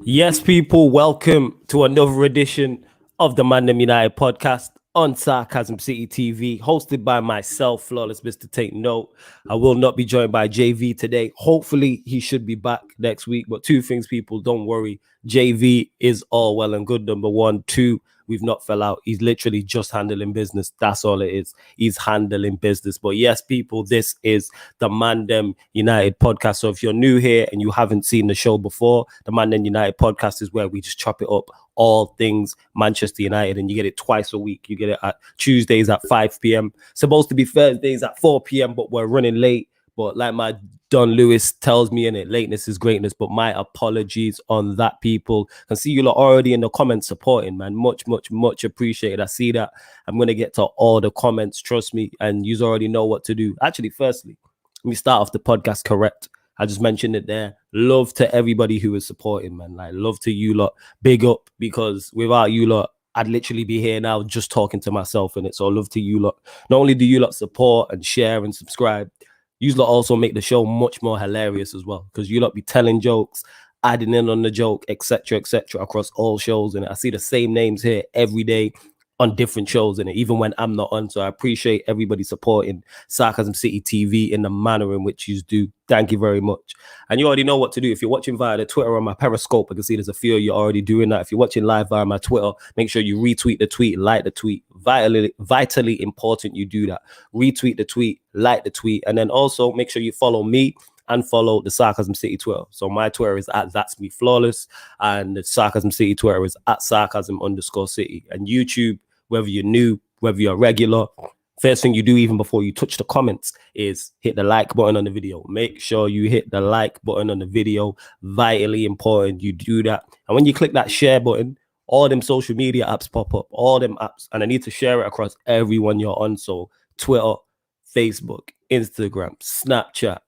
Yes, people, welcome to another edition of the ManDem United podcast on Sarcasm City TV, hosted by myself, Flawless Mr. Take Note. I will not be joined by JV today. Hopefully, he should be back next week. But two things, people, don't worry. JV is all well and good, number one. Two, we've not fell out. He's literally just handling business. That's all it is. He's handling business. But yes, people, this is the ManDem United podcast. So if you're new here and you haven't seen the show before, the ManDem United podcast is where we just chop it up, all things Manchester United, and you get it twice a week. You get it at Tuesdays at 5 p.m. Supposed to be Thursdays at 4 p.m., but we're running late. But like my Don Lewis tells me in it, lateness is greatness. But my apologies on that, people. I can see you lot already in the comments supporting, man. Much appreciated. I see that. I'm going to get to all the comments, trust me. And you already know what to do. Actually, firstly, let me start off the podcast correct. I just mentioned it there. Love to everybody who is supporting, man. Like, love to you lot. Big up, because without you lot, I'd literally be here now just talking to myself in it. So love to you lot. Not only do you lot support and share and subscribe, you lot also make the show much more hilarious as well, because you lot be telling jokes, adding in on the joke, etc., across all shows. And I see the same names here every day on different shows in it, even when I'm not on. So I appreciate everybody supporting Sarcasm City TV in the manner in which you do. Thank you very much. And you already know what to do. If you're watching via the Twitter or my Periscope, I can see there's a few of you already doing that. If you're watching live via my Twitter, make sure you retweet the tweet, like the tweet. Vitally important you do that. Retweet the tweet, like the tweet, and then also make sure you follow me and follow the Sarcasm City Twitter. So my Twitter is at That's Me Flawless, and the Sarcasm City Twitter is at Sarcasm_City. And YouTube, whether you're new, whether you're regular, first thing you do even before you touch the comments is hit the like button on the video. Make sure you hit the like button on the video. Vitally important you do that. And when you click that share button, all them social media apps pop up, all them apps, and I need to share it across everyone you're on. So Twitter, Facebook, Instagram, Snapchat,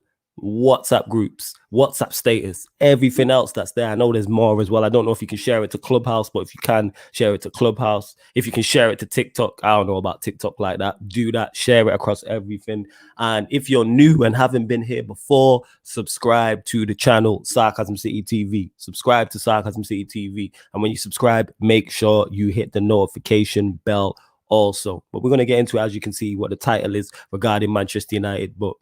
WhatsApp groups, WhatsApp status, everything else that's there. I know there's more as well. I don't know if you can share it to Clubhouse, but if you can, share it to Clubhouse. If you can share it to TikTok, I don't know about TikTok like that. Do that, share it across everything. And if you're new and haven't been here before, subscribe to the channel Sarcasm City TV. Subscribe to Sarcasm City TV. And when you subscribe, make sure you hit the notification bell also. But we're going to get into, as you can see, what the title is regarding Manchester United. But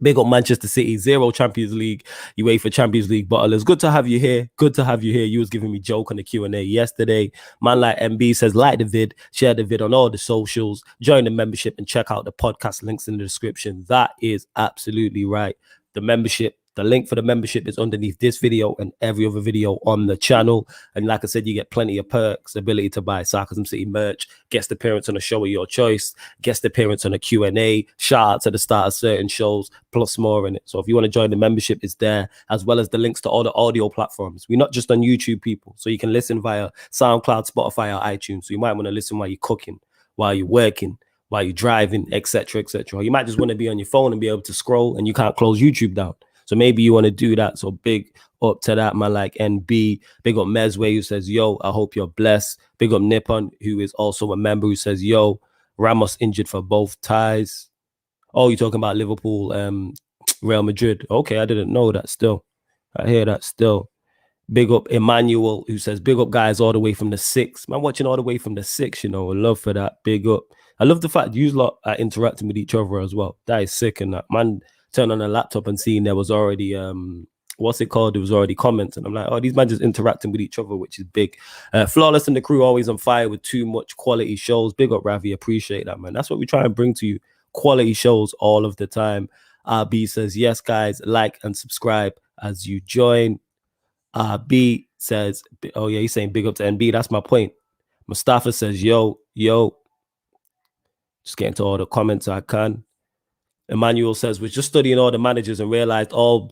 big up Manchester City, 0 Champions League, UEFA Champions League bottlers. Good to have you here. Good to have you here. You was giving me joke on the Q&A yesterday. Man like MB says, like the vid, share the vid on all the socials, join the membership, and check out the podcast links in the description. That is absolutely right. The membership, the link for the membership is underneath this video and every other video on the channel. And like I said, you get plenty of perks, ability to buy Sarcasm City merch, guest appearance on a show of your choice, guest appearance on a Q&A, shout out at the start of certain shows, plus more in it. So if you want to join the membership, it's there, as well as the links to all the audio platforms. We're not just on YouTube, people. So you can listen via SoundCloud, Spotify, or iTunes. So you might want to listen while you're cooking, while you're working, while you're driving, etc. You might just want to be on your phone and be able to scroll, and you can't close YouTube down. So maybe you want to do that. So big up to that, man. Like NB, big up Mesway, who says, yo, I hope you're blessed. Big up Nippon, who is also a member, who says, yo, Ramos injured for both ties. Oh, you're talking about Liverpool, Real Madrid. Okay, I didn't know that still. I hear that still. Big up Emmanuel, who says, big up guys all the way from the 6. Man, watching all the way from the 6, you know, love for that. Big up. I love the fact you lot are interacting with each other as well. That is sick. And that, man, turned on a laptop and seeing there was already, what's it called? There was already comments. And I'm like, oh, these man just interacting with each other, which is big. Flawless and the crew always on fire with too much quality shows. Big up, Ravi. Appreciate that, man. That's what we try and bring to you. Quality shows all of the time. RB says, yes, guys, like and subscribe as you join. B says, oh yeah, he's saying big up to NB. That's my point. Mustafa says, yo. Just getting to all the comments I can. Emmanuel says, we're just studying all the managers and realized both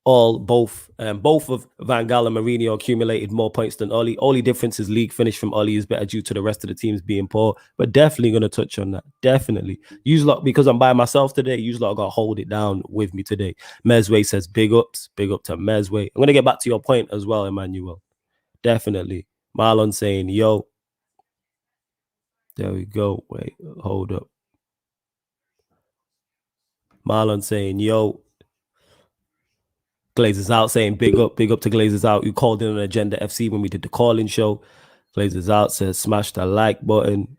of Van Gaal and Mourinho accumulated more points than Oli. Only difference is league finish from Oli is better due to the rest of the teams being poor. But definitely going to touch on that. Definitely. Use lot, because I'm by myself today, use lot got to hold it down with me today. Mesway says big ups. Big up to Mesway. I'm going to get back to your point as well, Emmanuel. Definitely. Marlon saying, yo. There we go. Wait, hold up. Marlon saying, yo. Glazers Out saying big up to Glazers Out. You called in on Agenda FC when we did the call-in show. Glazers Out says smash the like button.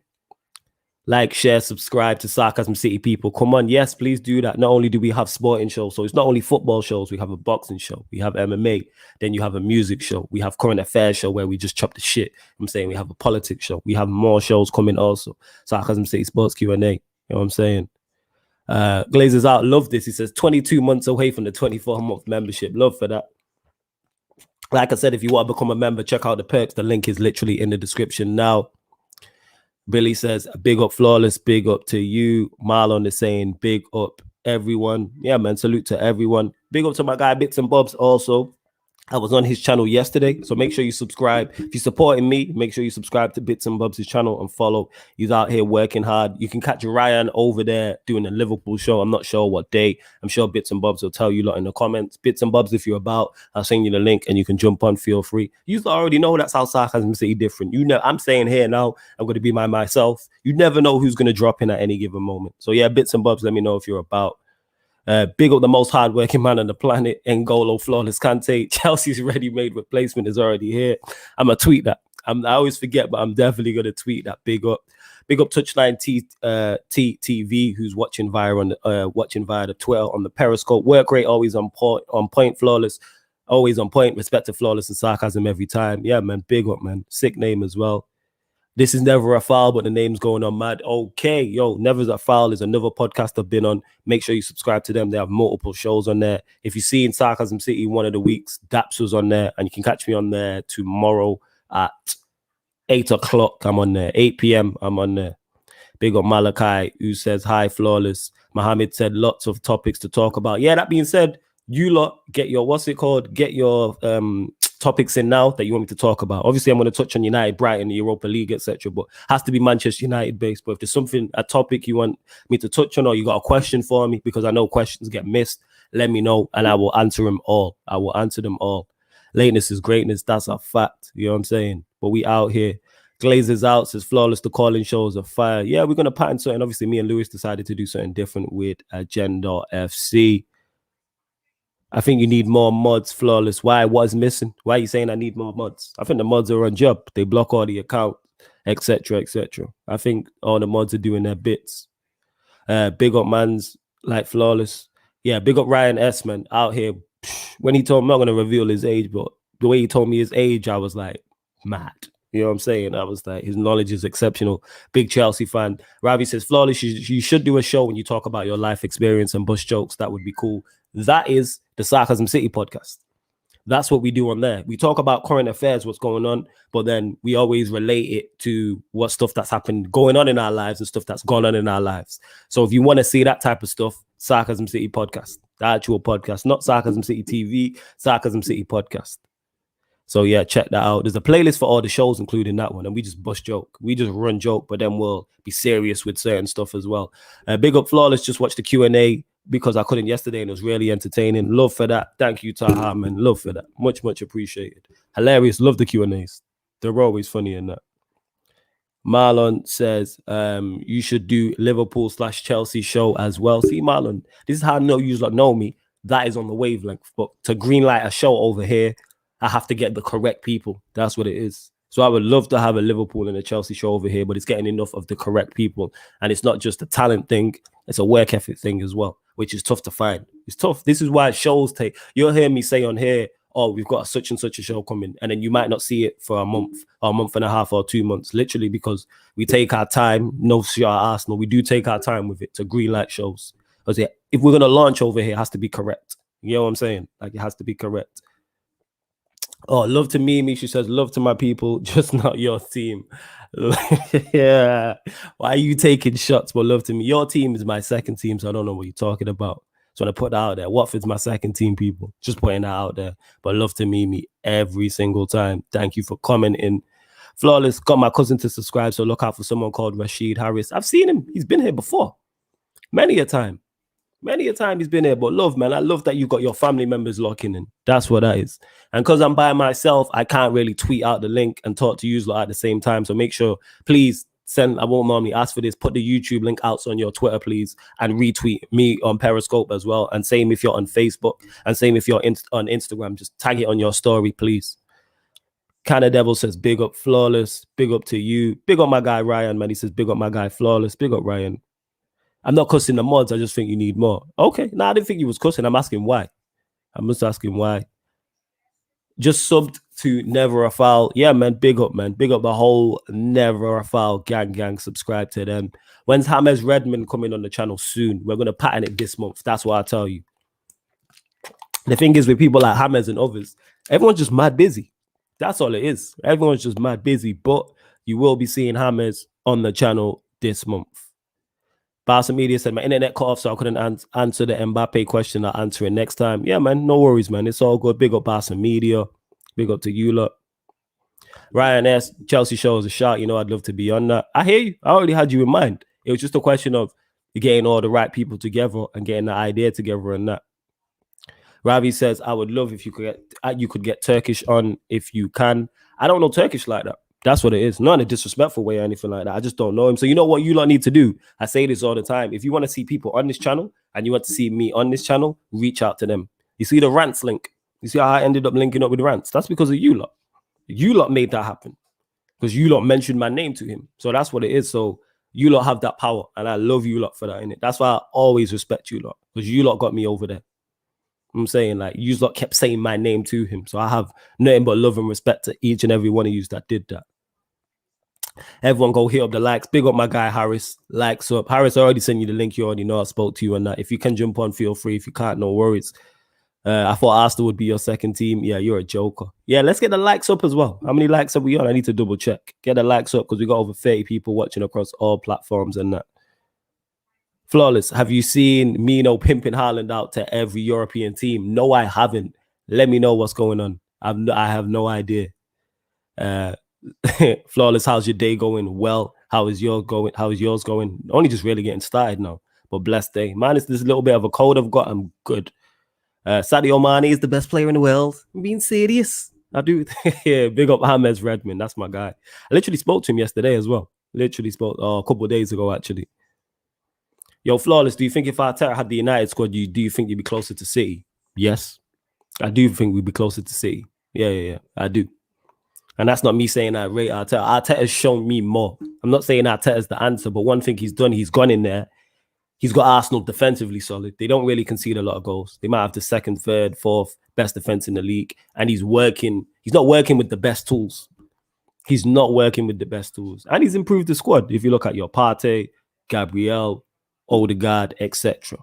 Like, share, subscribe to Sarcasm City people. Come on, yes, please do that. Not only do we have sporting shows, so it's not only football shows. We have a boxing show. We have MMA. Then you have a music show. We have current affairs show where we just chop the shit. I'm saying we have a politics show. We have more shows coming also. Sarcasm City Sports Q&A. You know what I'm saying? Glazers Out, love this. He says 22 months away from the 24-month membership. Love for that. Like I said, if you want to become a member, check out the perks. The link is literally in the description now. Billy says, big up Flawless, big up to you. Marlon is saying, big up everyone. Yeah, man, salute to everyone. Big up to my guy Bits and Bobs also. I was on his channel yesterday, so make sure you subscribe. If you're supporting me, make sure you subscribe to Bits and Bobs' channel and follow. He's out here working hard. You can catch Ryan over there doing a Liverpool show. I'm not sure what day. I'm sure Bits and Bobs will tell you lot in the comments. Bits and Bobs, if you're about, I'll send you the link and you can jump on. Feel free. You already know that's how Sarcasm City different. You know, I'm saying here now, I'm going to be myself. You never know who's going to drop in at any given moment. So yeah, Bits and Bobs, let me know if you're about. Big up the most hardworking man on the planet, N'Golo Flawless Kante. Chelsea's ready-made replacement is already here. I'm going to tweet that. I always forget, but I'm definitely going to tweet that. Big up Touchline TV, who's watching via the Twitter on the Periscope. Work rate always on point, Flawless. Always on point. Respect to Flawless and Sarcasm every time. Yeah, man. Big up, man. Sick name as well. This is Never a Foul, but the name's going on mad. Okay, yo, Never a Foul is another podcast I've been on. Make sure you subscribe to them. They have multiple shows on there. If you see in Sarcasm City one of the weeks, Daps was on there, and you can catch me on there tomorrow at 8 o'clock. I'm on there. 8 p.m. I'm on there. Big up Malachi, who says, hi, Flawless. Mohammed said lots of topics to talk about. Yeah, that being said, you lot get your, get your topics in now that you want me to talk about. Obviously, I'm going to touch on United, Brighton, the Europa League, etc. But has to be Manchester United based. But if there's something, a topic you want me to touch on, or you got a question for me, because I know questions get missed, let me know and I will answer them all. I will answer them all. Lateness is greatness. That's a fact. You know what I'm saying? But we out here. Glazers Out says Flawless. The calling shows are fire. Yeah, we're going to pattern something. Obviously, me and Lewis decided to do something different with Agenda FC. I think you need more mods, Flawless. Why? What's missing? Why are you saying I need more mods? I think the mods are on job. They block all the accounts, etc., etc. I think all the mods are doing their bits. Big up mans like Flawless. Yeah, big up Ryan S, man, out here. When he told me, I'm not going to reveal his age, but the way he told me his age, I was like, mad. You know what I'm saying? I was like, his knowledge is exceptional. Big Chelsea fan. Ravi says, Flawless, you should do a show when you talk about your life experience and bus jokes. That would be cool. That is the Sarcasm City podcast. That's what we do on there. We talk about current affairs, what's going on, but then we always relate it to what stuff that's happened, going on in our lives and stuff that's gone on in our lives. So if you want to see that type of stuff, Sarcasm City podcast, the actual podcast, not Sarcasm City TV, Sarcasm City podcast. So yeah, check that out. There's a playlist for all the shows, including that one. And we just bust joke. We just run joke, but then we'll be serious with certain stuff as well. Big up Flawless. Just watch the Q&A because I couldn't yesterday and it was really entertaining. Love for that. Thank you, Taha, man. Love for that. Much, much appreciated. Hilarious. Love the Q&As. They're always funny in that. Marlon says, you should do Liverpool/Chelsea show as well. See, Marlon, this is how I know you know me. That is on the wavelength. But to greenlight a show over here, I have to get the correct people. That's what it is. So I would love to have a Liverpool and a Chelsea show over here, but it's getting enough of the correct people. And it's not just a talent thing. It's a work ethic thing as well, which is tough to find. It's tough. This is why shows take... You'll hear me say on here, oh, we've got such and such a show coming. And then you might not see it for a month or a month and a half or 2 months, literally because we take our time. No shot Arsenal. We do take our time with it to greenlight shows. Because if we're going to launch over here, it has to be correct. You know what I'm saying? Like, it has to be correct. Oh, love to Mimi. She says, love to my people, just not your team. Yeah. Why are you taking shots? But love to me. Your team is my second team, so I don't know what you're talking about. So I put that out there. Watford's my second team, people. Just putting that out there. But love to Mimi every single time. Thank you for commenting. Flawless. Got my cousin to subscribe, so look out for someone called Rashid Harris. I've seen him. He's been here before. Many a time. Many a time he's been here, but love, man. I love that you got your family members locking in. That's what that is. And because I'm by myself, I can't really tweet out the link and talk to you lot at the same time. So make sure, please I won't normally ask for this. Put the YouTube link out on your Twitter, please, and retweet me on Periscope as well. And same if you're on Facebook, and same if you're on Instagram. Just tag it on your story, please. Canada Devil says, big up Flawless, big up to you. Big up my guy Ryan, man. He says, big up my guy Flawless, big up Ryan. I'm not cussing the mods, I just think you need more. Okay, no, I didn't think you was cussing. I'm asking why. I'm just asking why. Just subbed to Never a Foul. Yeah, man, big up, man. Big up the whole Never a Foul gang. Subscribe to them. When's James Redmond coming on the channel? Soon. We're going to pattern it this month. That's what I tell you. The thing is with people like James and others, everyone's just mad busy. That's all it is. Everyone's just mad busy. But you will be seeing James on the channel this month. Barca Media said, my internet cut off, so I couldn't answer the Mbappe question. I'll answer it next time. Yeah, man, no worries, man. It's all good. Big up Barca Media. Big up to you lot. Ryan S. Chelsea shows a shot. You know, I'd love to be on that. I hear you. I already had you in mind. It was just a question of getting all the right people together and getting the idea together and that. Ravi says, I would love if you could get Turkish on if you can. I don't know Turkish like that. That's what it is. Not in a disrespectful way or anything like that. I just don't know him. So you know what you lot need to do? I say this all the time. If you want to see people on this channel and you want to see me on this channel, reach out to them. You see the rants link? You see how I ended up linking up with rants? That's because of you lot. You lot made that happen because you lot mentioned my name to him. So that's what it is. So you lot have that power and I love you lot for that, innit? That's why I always respect you lot because you lot got me over there. I'm saying, like, you lot kept saying my name to him. So I have nothing but love and respect to each and every one of you that did that. Everyone go hit up the likes. Big up my guy Harris. Likes up. Harris, I already sent you the link. You already know I spoke to you on that. If you can jump on, feel free. If you can't, no worries. I thought Arsenal would be your second team. Yeah, you're a joker. Yeah, let's get the likes up as well. How many likes are we on? I need to double check. Get the likes up because we got over 30 people watching across all platforms and that. Flawless, have you seen Mino pimping Haaland out to every European team? No, I haven't. Let me know what's going on. I have no idea. Flawless, how's your day going? Well, how is yours going? Only just really getting started now, but blessed day. Minus this little bit of a cold I've got, I'm good. Sadio Mane is the best player in the world. I'm being serious. I do. Yeah, big up James Redmond. That's my guy. I literally spoke to him yesterday as well. Literally spoke a couple of days ago, actually. Yo, Flawless, do you think if Arteta had the United squad, do you think you'd be closer to City? Yes. I do think we'd be closer to City. Yeah. I do. And that's not me saying I rate Arteta. Arteta's shown me more. I'm not saying Arteta's the answer, but one thing he's done, he's gone in there. He's got Arsenal defensively solid. They don't really concede a lot of goals. They might have the second, third, fourth best defense in the league. And he's not working with the best tools. He's not working with the best tools. And he's improved the squad. If you look at your Partey, Gabriel, Odegaard, etc.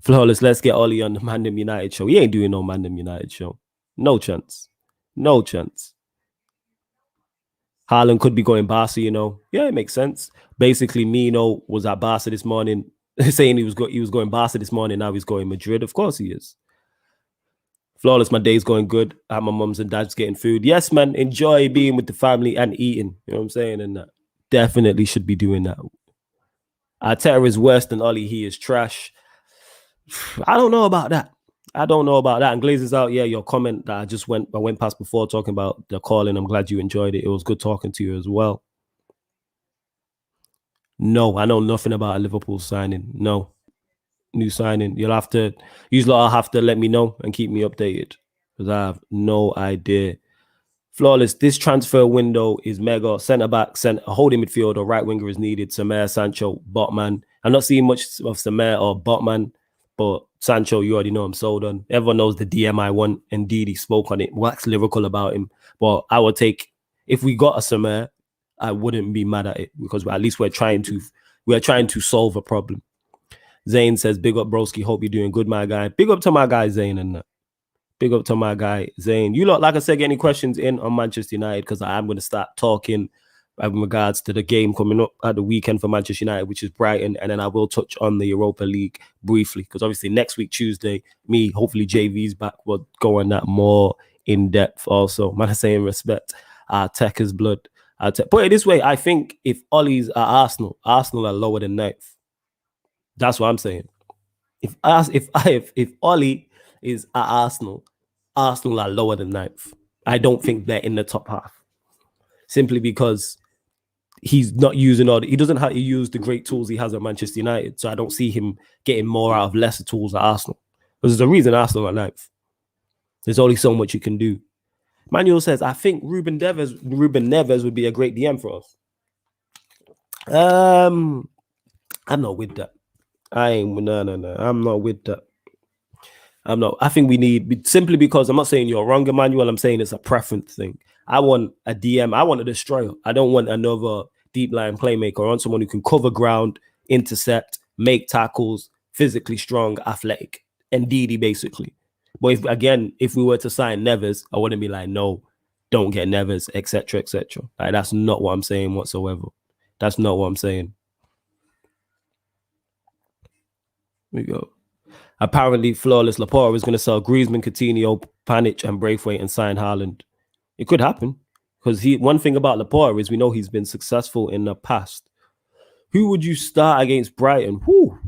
Flawless, let's get Ollie on the ManDem United show. He ain't doing no ManDem United show. No chance. No chance. Haaland could be going Barca, you know. Yeah, it makes sense. Basically, Mino was at Barca this morning, saying he was going Barca this morning. Now he's going Madrid. Of course he is. Flawless, my day's going good. I have my mums and dad's getting food. Yes, man, enjoy being with the family and eating. You know what I'm saying? And definitely should be doing that. Arteta is worse than Ollie. He is trash. I don't know about that. And Glazes out. Yeah, your comment that I went past before talking about the calling. I'm glad you enjoyed it. It was good talking to you as well. No, I know nothing about a Liverpool signing. No. New signing. You lot have to let me know and keep me updated because I have no idea. Flawless, this transfer window is mega. Centre back, holding midfield or right winger is needed. Samir, Sancho, Botman. I'm not seeing much of Samir or Botman, but Sancho, you already know I'm sold on. Everyone knows the DM I want. Indeed, he spoke on it. Wax lyrical about him. But I would take, if we got a Samir, I wouldn't be mad at it because at least we're trying to solve a problem. Zane says, big up, broski. Hope you're doing good, my guy. Big up to my guy, Zane, and that. Big up to my guy, Zane. You lot, like I said, get any questions in on Manchester United because I'm going to start talking in regards to the game coming up at the weekend for Manchester United, which is Brighton. And then I will touch on the Europa League briefly because obviously next week, Tuesday, hopefully JV's back. We'll go on that more in depth also. Man, I say in respect, Arteta's blood. Put it this way, I think if Ollie's at Arsenal are lower than 9th. That's what I'm saying. If Ollie is at Arsenal are lower than 9th. I don't think they're in the top half. Simply because he's not using he doesn't have to use the great tools he has at Manchester United. So I don't see him getting more out of lesser tools at Arsenal. Because there's a reason Arsenal are ninth. There's only so much you can do. Manuel says, I think Ruben Neves would be a great DM for us. I'm not with that. No. I'm not with that. I think we need, simply because I'm not saying you're wrong, Emmanuel. I'm saying it's a preference thing. I want a DM. I want a destroyer. I don't want another deep line playmaker. I want someone who can cover ground, intercept, make tackles, physically strong, athletic, and Ndidi basically. But if we were to sign Neves, I wouldn't be like, no, don't get Neves, etc., etc. Like, that's not what I'm saying whatsoever. That's not what I'm saying. Here we go. Apparently, Flawless Laporte is going to sell Griezmann, Coutinho, Pjanic, and Braithwaite and sign Haaland. It could happen, because one thing about Laporte is we know he's been successful in the past. Who would you start against Brighton? Whew.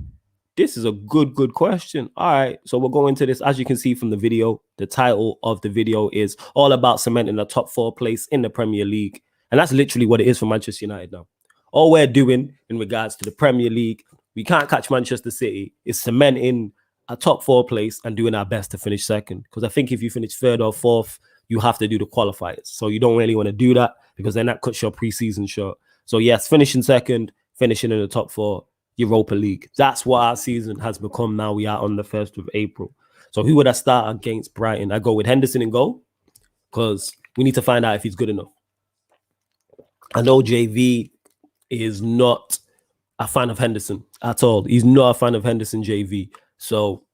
This is a good question. All right, so we'll go into this. As you can see from the video, the title of the video is all about cementing the top 4 place in the Premier League. And that's literally what it is for Manchester United now. All we're doing in regards to the Premier League, we can't catch Manchester City, is cementing a top 4 place and doing our best to finish second. Because I think if you finish 3rd or 4th, you have to do the qualifiers. So you don't really want to do that, because then that cuts your preseason short. So yes, finishing second, finishing in the top 4, Europa League. That's what our season has become now. We are on the 1st of April. So who would I start against Brighton? I go with Henderson in goal, because we need to find out if he's good enough. I know JV is not a fan of Henderson at all. He's not a fan of Henderson, JV. So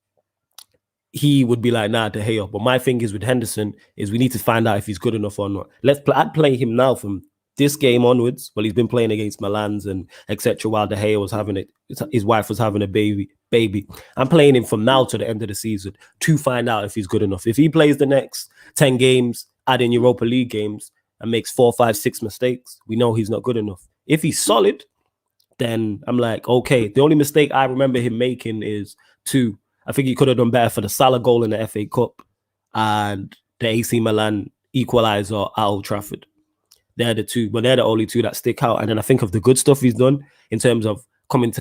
he would be like, nah, De Gea. But my thing is with Henderson is we need to find out if he's good enough or not. I'd play him now from this game onwards. Well, he's been playing against Milans and etc. while De Gea was having it. His wife was having a baby. I'm playing him from now to the end of the season to find out if he's good enough. If he plays the next 10 games, add in Europa League games, and makes 4, 5, 6 mistakes, we know he's not good enough. If he's solid, then I'm like, okay. The only mistake I remember him making is 2. I think he could have done better for the Salah goal in the FA Cup and the AC Milan equalizer at Old Trafford. They're the 2, but they're the only 2 that stick out. And then I think of the good stuff he's done in terms of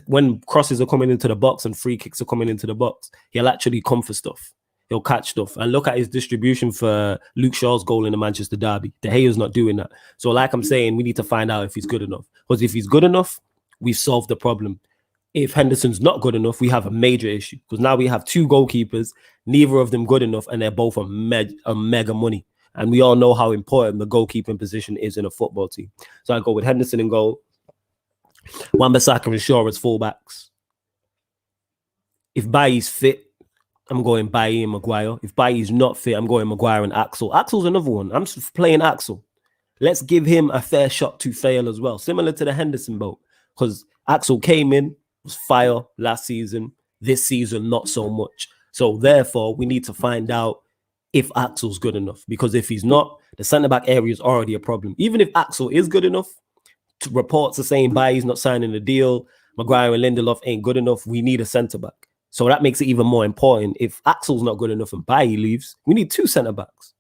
when crosses are coming into the box and free kicks are coming into the box, he'll actually come for stuff. He'll catch stuff. And look at his distribution for Luke Shaw's goal in the Manchester derby. De Gea's not doing that. So like I'm saying, we need to find out if he's good enough. Because if he's good enough, we've solved the problem. If Henderson's not good enough, we have a major issue. Because now we have 2 goalkeepers, neither of them good enough, and they're both on mega money. And we all know how important the goalkeeping position is in a football team. So I go with Henderson in goal. Wan-Bissaka and Shaw as fullbacks. If Bailly's fit, I'm going Bailly and Maguire. If Bailly's not fit, I'm going Maguire and Axel. Axel's another one. I'm playing Axel. Let's give him a fair shot to fail as well. Similar to the Henderson boat. Because Axel came in, was fire last season. This season, not so much. So therefore, we need to find out if Axel's good enough. Because if he's not, the centre-back area is already a problem. Even if Axel is good enough, reports are saying Bailly's not signing a deal, Maguire and Lindelof ain't good enough, we need a centre-back. So that makes it even more important. If Axel's not good enough and Bailly leaves, we need 2 centre-backs.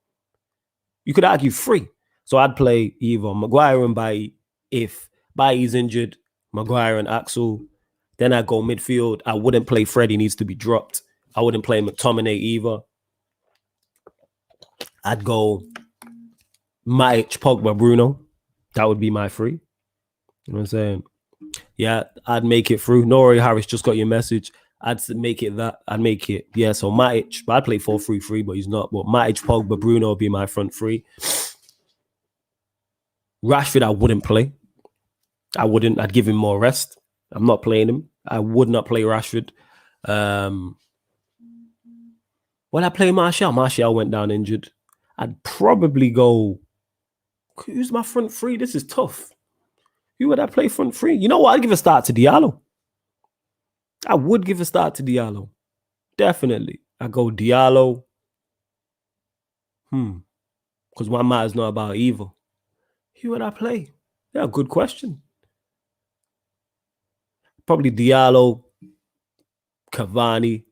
You could argue 3. So I'd play either Maguire and Bailly. If Bailly's injured, Maguire and Axel. Then I go midfield. I wouldn't play Fred. He needs to be dropped. I wouldn't play McTominay either. I'd go Matic, Pogba, Bruno. That would be my 3. You know what I'm saying? Yeah, I'd make it through. Nori Harris just got your message. I'd make it that. I'd make it. Yeah, so Matic. But I'd play 4-3-3, but he's not. But Matic, Pogba, Bruno would be my front 3. Rashford, I wouldn't play. I wouldn't. I'd give him more rest. I'm not playing him. I would not play Rashford. When I play Martial, Martial went down injured. I'd probably go. Who's my front 3? This is tough. Who would I play front 3? You know what? I'd give a start to Diallo. I would give a start to Diallo. Definitely. I go Diallo. Because one matter's not about evil. Who would I play? Yeah, good question. Probably Diallo, Cavani,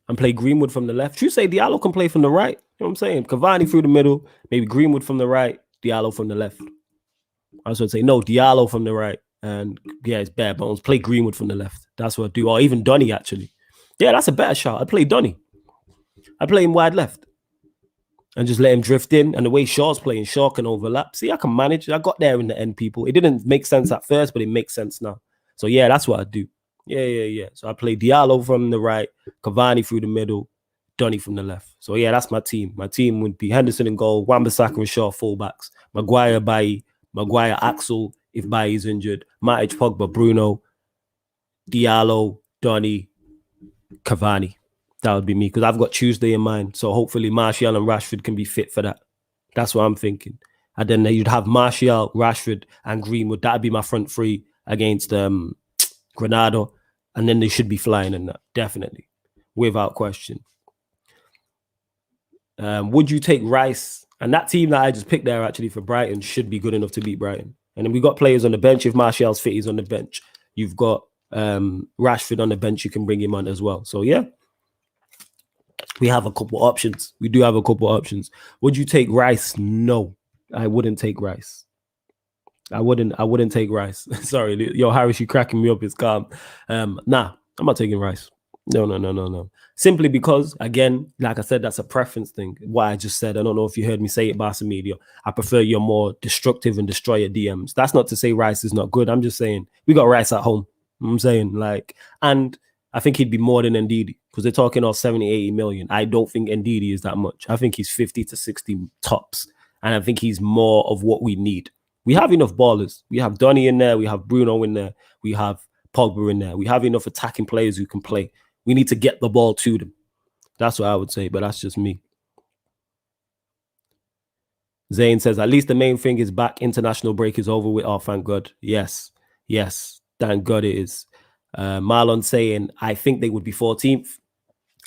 and play Greenwood from the left. You say Diallo can play from the right. You know what I'm saying? Cavani through the middle, maybe Greenwood from the right, Diallo from the left. I was going to say, no, Diallo from the right. And yeah, it's bare bones. Play Greenwood from the left. That's what I do. Or even Donny, actually. Yeah, that's a better shot. I'd play Donny. I'd play him wide left. And just let him drift in. And the way Shaw's playing, Shaw can overlap. See, I can manage. I got there in the end, people. It didn't make sense at first, but it makes sense now. So yeah, that's what I do. Yeah. So I play Diallo from the right, Cavani through the middle, Donny from the left. So yeah, that's my team. My team would be Henderson in goal, Wan-Bissaka and Shaw fullbacks, Maguire, Bailly, Maguire, Axel if Bailly's injured, Matic, Pogba, Bruno, Diallo, Donny, Cavani. That would be me because I've got Tuesday in mind. So hopefully Martial and Rashford can be fit for that. That's what I'm thinking. And then you'd have Martial, Rashford, and Greenwood. That'd be my front three against Granada. And then they should be flying in that, definitely, without question. Would you take Rice? And that team that I just picked there actually for Brighton should be good enough to beat Brighton. And then we got players on the bench. If Martial's fit, he's on the bench. You've got Rashford on the bench. You can bring him on as well. So yeah, we have a couple options. We do have a couple options. Would you take Rice? No, I wouldn't take Rice. I wouldn't take Rice. Sorry, yo, Harris, you cracking me up. It's calm. Nah, I'm not taking Rice. No. Simply because, again, like I said, that's a preference thing. What I just said, I don't know if you heard me say it, Barca Media. I prefer your more destructive and destroyer DMs. That's not to say Rice is not good. I'm just saying we got Rice at home. I'm saying and I think he'd be more than Ndidi because they're talking all 70, 80 million. I don't think Ndidi is that much. I think he's 50 to 60 tops. And I think he's more of what we need. We have enough ballers. We have Donny in there. We have Bruno in there. We have Pogba in there. We have enough attacking players who can play. We need to get the ball to them. That's what I would say, but that's just me. Zayn says, at least the main thing is back. International break is over with. Oh, thank God. Yes. Thank God it is. Marlon saying, I think they would be 14th.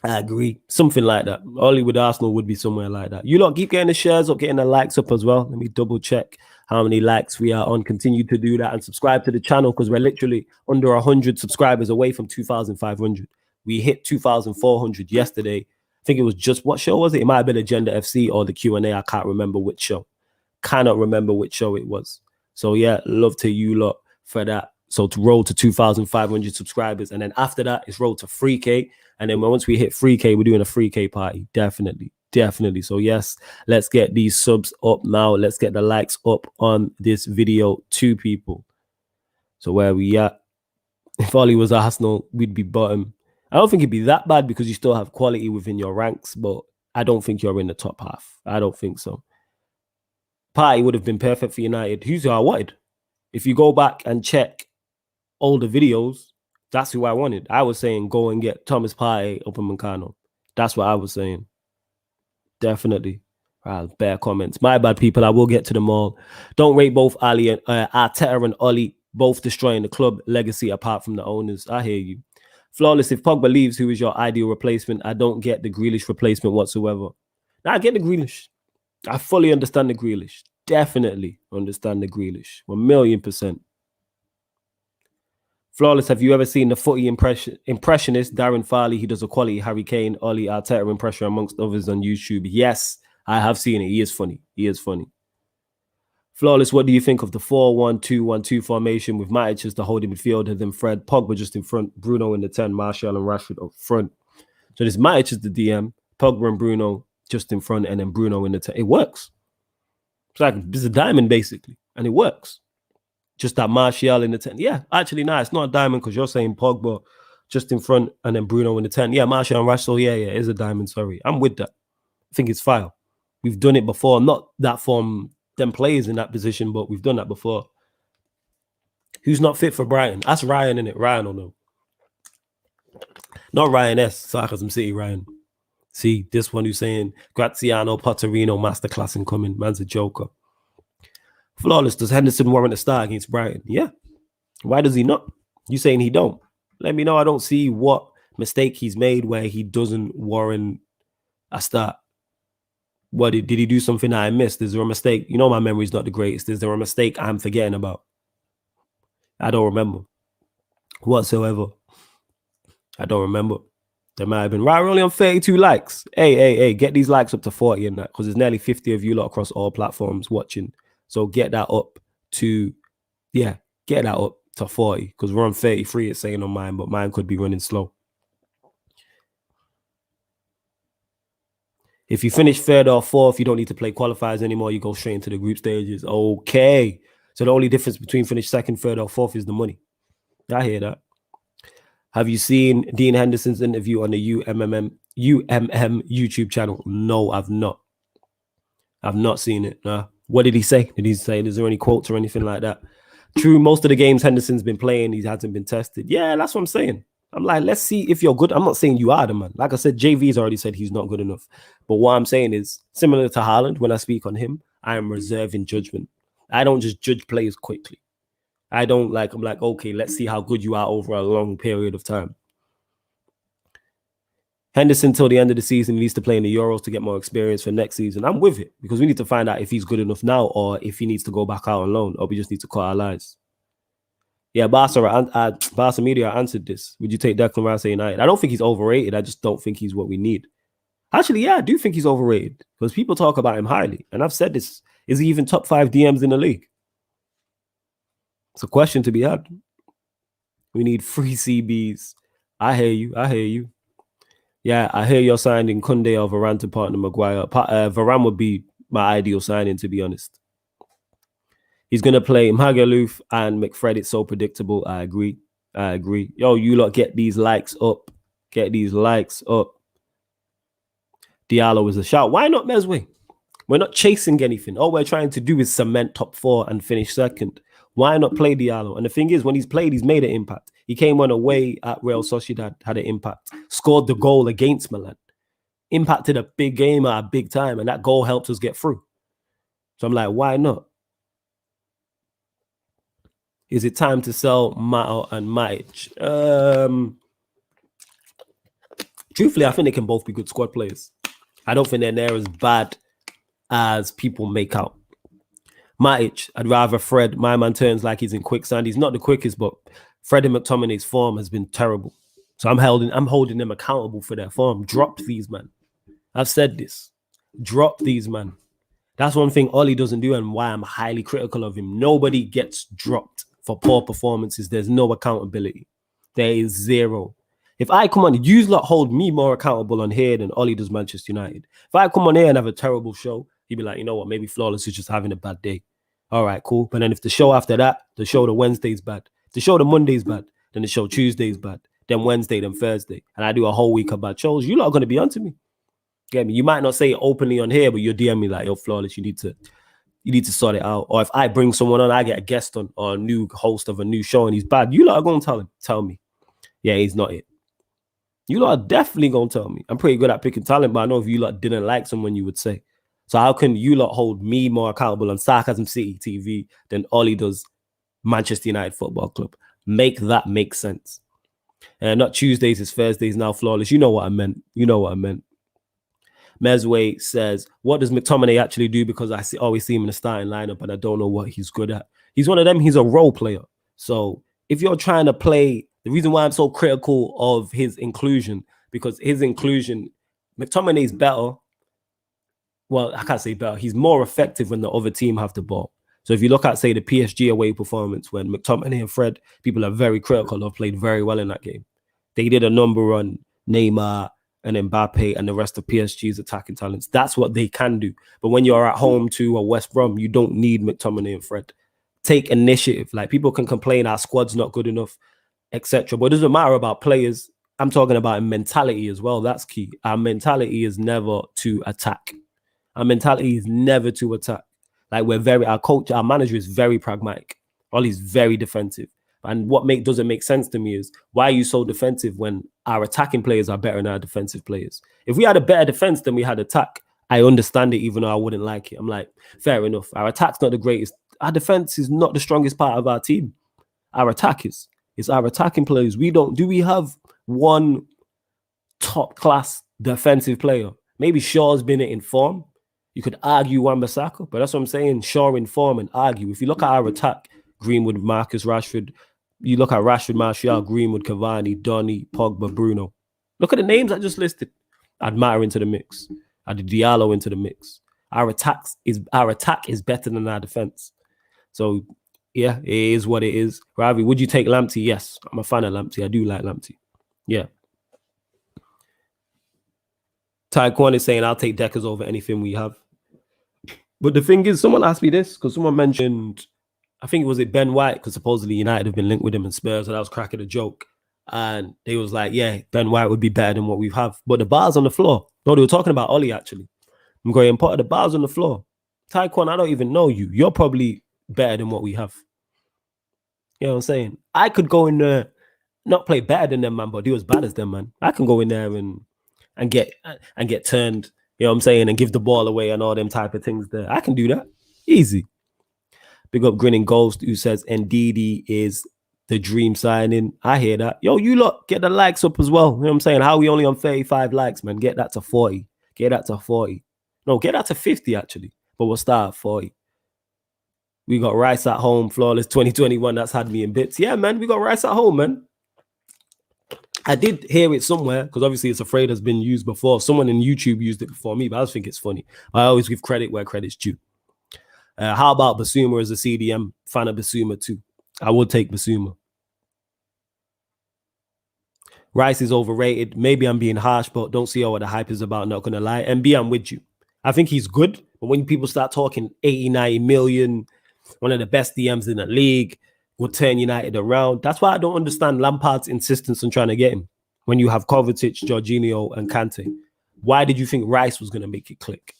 I agree. Something like that. Only with Arsenal would be somewhere like that. You lot keep getting the shares up, getting the likes up as well. Let me double check how many likes we are on. Continue to do that and subscribe to the channel because we're literally under 100 subscribers away from 2,500. We hit 2,400 yesterday. I think it was just, what show was it? It might have been Agenda FC or the Q&A. I can't remember which show. Cannot remember which show it was. So yeah, love to you lot for that. So to roll to 2,500 subscribers. And then after that, it's roll to 3K. And then once we hit 3K, we're doing a 3K party. Definitely. So yes, let's get these subs up now. Let's get the likes up on this video too, people. So where we at? If Ollie was Arsenal, we'd be bottom. I don't think it'd be that bad because you still have quality within your ranks, but I don't think you're in the top half. I don't think so. Partey would have been perfect for United. Who's who I wanted? If you go back and check older videos, that's who I wanted. I was saying go and get Thomas Partey, Upamecano. That's what I was saying. Definitely. Bare comments. My bad, people. I will get to them all. Don't rate both Ali and Arteta and Oli, both destroying the club legacy apart from the owners. I hear you. Flawless, if Pogba leaves, who is your ideal replacement? I don't get the Grealish replacement whatsoever. Now, I get the Grealish. I fully understand the Grealish. Definitely understand the Grealish. 1,000,000%. Flawless, have you ever seen the footy impressionist Darren Farley? He does a quality Harry Kane, Oli, Arteta impression amongst others on YouTube. Yes, I have seen it. He is funny. Flawless, what do you think of the 4-1-2-1-2 formation with Matic as the holding midfielder, then Fred, Pogba just in front, Bruno in the 10, Martial and Rashford up front. So this Matic is the DM, Pogba and Bruno just in front, and then Bruno in the 10. It works. It's a diamond basically, and it works. Just that Martial in the 10. Yeah, actually, no, it's not a diamond because you're saying Pogba just in front and then Bruno in the 10. Yeah, Martial and Rashford, yeah, it is a diamond, sorry. I'm with that. I think it's fire. We've done it before, not that form, them players in that position, but we've done that before. Who's not fit for Brighton? That's Ryan, innit? Ryan or no? Not Ryan S. Sarcasm City, Ryan. See, this one who's saying Graziano, Potterino, masterclass incoming. Man's a joker. Flawless, does Henderson warrant a start against Brighton? Yeah. Why does he not? You saying he don't? Let me know. I don't see what mistake he's made where he doesn't warrant a start. What did he do something that I missed? Is there a mistake? You know my memory's not the greatest. Is there a mistake I'm forgetting about? I don't remember. Whatsoever. I don't remember. There might have been. Right, we're only on 32 likes. Hey, get these likes up to 40 and that, because there's nearly 50 of you lot across all platforms watching. So get that up to, get that up to 40, because we're on 33, it's saying on mine, but mine could be running slow. If you finish third or fourth, you don't need to play qualifiers anymore. You go straight into the group stages. Okay. So the only difference between finish second, third, or fourth is the money. I hear that. Have you seen Dean Henderson's interview on the UMM YouTube channel? No, I've not. I've not seen it. What did he say? Did he say, is there any quotes or anything like that? True, most of the games Henderson's been playing, he hasn't been tested. Yeah, that's what I'm saying. I'm like, let's see if you're good. I'm not saying you are the man. Like I said, JV's already said he's not good enough. But what I'm saying is, similar to Haaland, when I speak on him, I am reserving judgment. I don't just judge players quickly. I'm like, okay, let's see how good you are over a long period of time. Henderson, till the end of the season, needs to play in the Euros to get more experience for next season. I'm with it, because we need to find out if he's good enough now or if he needs to go back out on loan, or we just need to cut our lines. Yeah, Barca Media answered this. Would you take Declan Rice at United? I don't think he's overrated. I just don't think he's what we need. Actually, yeah, I do think he's overrated, because people talk about him highly. And I've said this. Is he even top 5 DMs in the league? It's a question to be had. We need free CBs. I hear you. Yeah, I hear you're signing Koundé or Varane to partner Maguire. Varane would be my ideal signing, to be honest. He's going to play Magaluf and McFred. It's so predictable. I agree. Yo, you lot get these likes up. Diallo is a shout. Why not Mesway? We're not chasing anything. All we're trying to do is cement top 4 and finish second. Why not play Diallo? And the thing is, when he's played, he's made an impact. He came on away at Real Sociedad, had an impact. Scored the goal against Milan. Impacted a big game at a big time, and that goal helped us get through. So I'm like, why not? Is it time to sell Mato and Matic? Truthfully, I think they can both be good squad players. I don't think they're as bad as people make out. Matic, I'd rather Fred. My man turns like he's in quicksand. He's not the quickest, but Fred and McTominay's form has been terrible. So I'm holding them accountable for their form. Drop these, man. I've said this. Drop these, man. That's one thing Ollie doesn't do, and why I'm highly critical of him. Nobody gets dropped for poor performances. There's no accountability. There is zero. If I come on, you lot hold me more accountable on here than Ollie does Manchester United. If I come on here and have a terrible show, he'd be like, you know what, maybe Flawless is just having a bad day. All right, cool. But then if the show after that, the show the Wednesday's bad, the show the Monday's bad, then the show Tuesday's bad, then Wednesday, then Thursday, and I do a whole week of bad shows, you lot are going to be onto me. Get me? You might not say it openly on here, but you'll DM me like, yo, Flawless, you need to sort it out. Or if I bring someone on, I get a guest on or a new host of a new show and he's bad, you lot are going to tell me, yeah, he's not it. You lot are definitely going to tell me. I'm pretty good at picking talent, but I know if you lot didn't like someone, you would say. So how can you lot hold me more accountable on Sarcasm City TV than Ollie does Manchester United Football Club? Make that make sense. And not Tuesdays, it's Thursdays now, Flawless. You know what I meant. Mesway says, what does McTominay actually do? Because I always see him in the starting lineup and I don't know what he's good at. He's one of them. He's a role player. So if you're trying to play, the reason why I'm so critical of his inclusion, because his inclusion, McTominay's better. Well, I can't say better. He's more effective when the other team have the ball. So if you look at, say, the PSG away performance when McTominay and Fred, people are very critical, have played very well in that game. They did a number on Neymar and Mbappe and the rest of PSG's attacking talents. That's what they can do. But when you're at home to a West Brom, you don't need McTominay and Fred. Take initiative. Like, people can complain our squad's not good enough, etc. But it doesn't matter about players. I'm talking about mentality as well. That's key. Our mentality is never to attack. Our mentality is never to attack. Like, our coach, our manager is very pragmatic. Ollie's very defensive. And what doesn't make sense to me is, why are you so defensive when our attacking players are better than our defensive players? If we had a better defense than we had attack, I understand it, even though I wouldn't like it. I'm like, fair enough. Our attack's not the greatest. Our defense is not the strongest part of our team. Our attack is. It's our attacking players. Do we have one top class defensive player? Maybe Shaw's been in form. You could argue Wan-Bissaka, but that's what I'm saying. Shaw in form and argue. If you look at our attack, Greenwood, Marcus Rashford, you look at Rashford, Martial, Greenwood, Cavani, Donny, Pogba, Bruno. Look at the names I just listed. I'd Mata into the mix. I'd Diallo into the mix. Our attack is better than our defense. So Yeah, it is what it is. Ravi, would you take Lamptey? Yes, I'm a fan of Lamptey. I do like Lamptey. Yeah. Taekwon is saying I'll take Deckers over anything we have. But the thing is, someone asked me this because someone mentioned, I think it was Ben White, because supposedly United have been linked with him and Spurs, and I was cracking a joke. And they was like, yeah, Ben White would be better than what we have. But the bar's on the floor. No, they were talking about Ollie, actually. I'm going, part of the bar's on the floor. Taekwon, I don't even know you. You're probably better than what we have. You know what I'm saying? I could go in there, not play better than them, man, but do as bad as them, man. I can go in there and get turned, you know what I'm saying, and give the ball away and all them type of things there. I can do that. Easy. Big up Grinning Ghost, who says Ndidi is the dream signing. I hear that. Yo, you lot, get the likes up as well. You know what I'm saying? How are we only on 35 likes, man? Get that to 40. Get that to 40. No, get that to 50, actually. But we'll start at 40. We got Rice at home, flawless 2021. That's had me in bits. Yeah, man, we got Rice at home, man. I did hear it somewhere because obviously it's a phrase that's been used before. Someone in YouTube used it before me, but I just think it's funny. I always give credit where credit's due. How about Basuma as a CDM? Fan of Basuma too. I would take Basuma. Rice is overrated. Maybe I'm being harsh, but don't see what the hype is about, not going to lie. MB, I'm with you. I think he's good, but when people start talking 80, 90 million, one of the best DMs in the league, will turn United around. That's why I don't understand Lampard's insistence on trying to get him when you have Kovacic, Jorginho, and Kante. Why did you think Rice was going to make it click?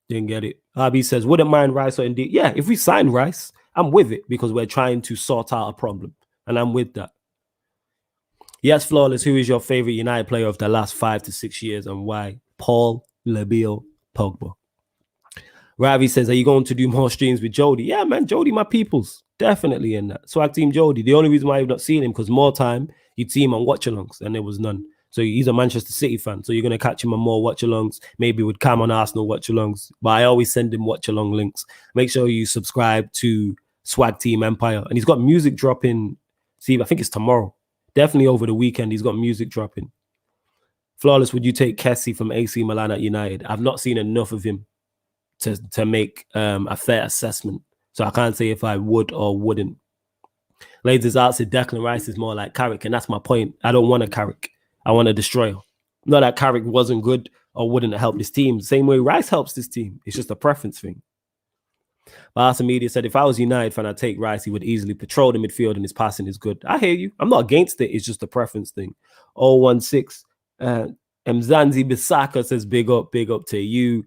Didn't get it. RB says, wouldn't mind Rice or Indeed. Yeah, if we sign Rice, I'm with it because we're trying to sort out a problem. And I'm with that. Yes, Flawless, who is your favorite United player of the last 5 to 6 years and why? Paul Labille Pogba. Ravi says, are you going to do more streams with Jody? Yeah, man, Jody, my peoples. Definitely in that. Swag Team Jody. The only reason why you've not seen him, because more time, you'd see him on watch-alongs, and there was none. So he's a Manchester City fan, so you're going to catch him on more watch-alongs, maybe with Cam on Arsenal watch-alongs. But I always send him watch-along links. Make sure you subscribe to Swag Team Empire. And he's got music dropping. See, I think it's tomorrow. Definitely over the weekend, he's got music dropping. Flawless, would you take Kessie from AC Milan at United? I've not seen enough of him to make a fair assessment. So I can't say if I would or wouldn't. Ladies out said Declan Rice is more like Carrick, and that's my point. I don't want a Carrick. I want a destroyer. Not that Carrick wasn't good or wouldn't help this team. Same way Rice helps this team. It's just a preference thing. Barca Media said, if I was United fan, I'd take Rice. He would easily patrol the midfield and his passing is good. I hear you. I'm not against it. It's just a preference thing. 016. Mzanzi Bisaka says, big up to you.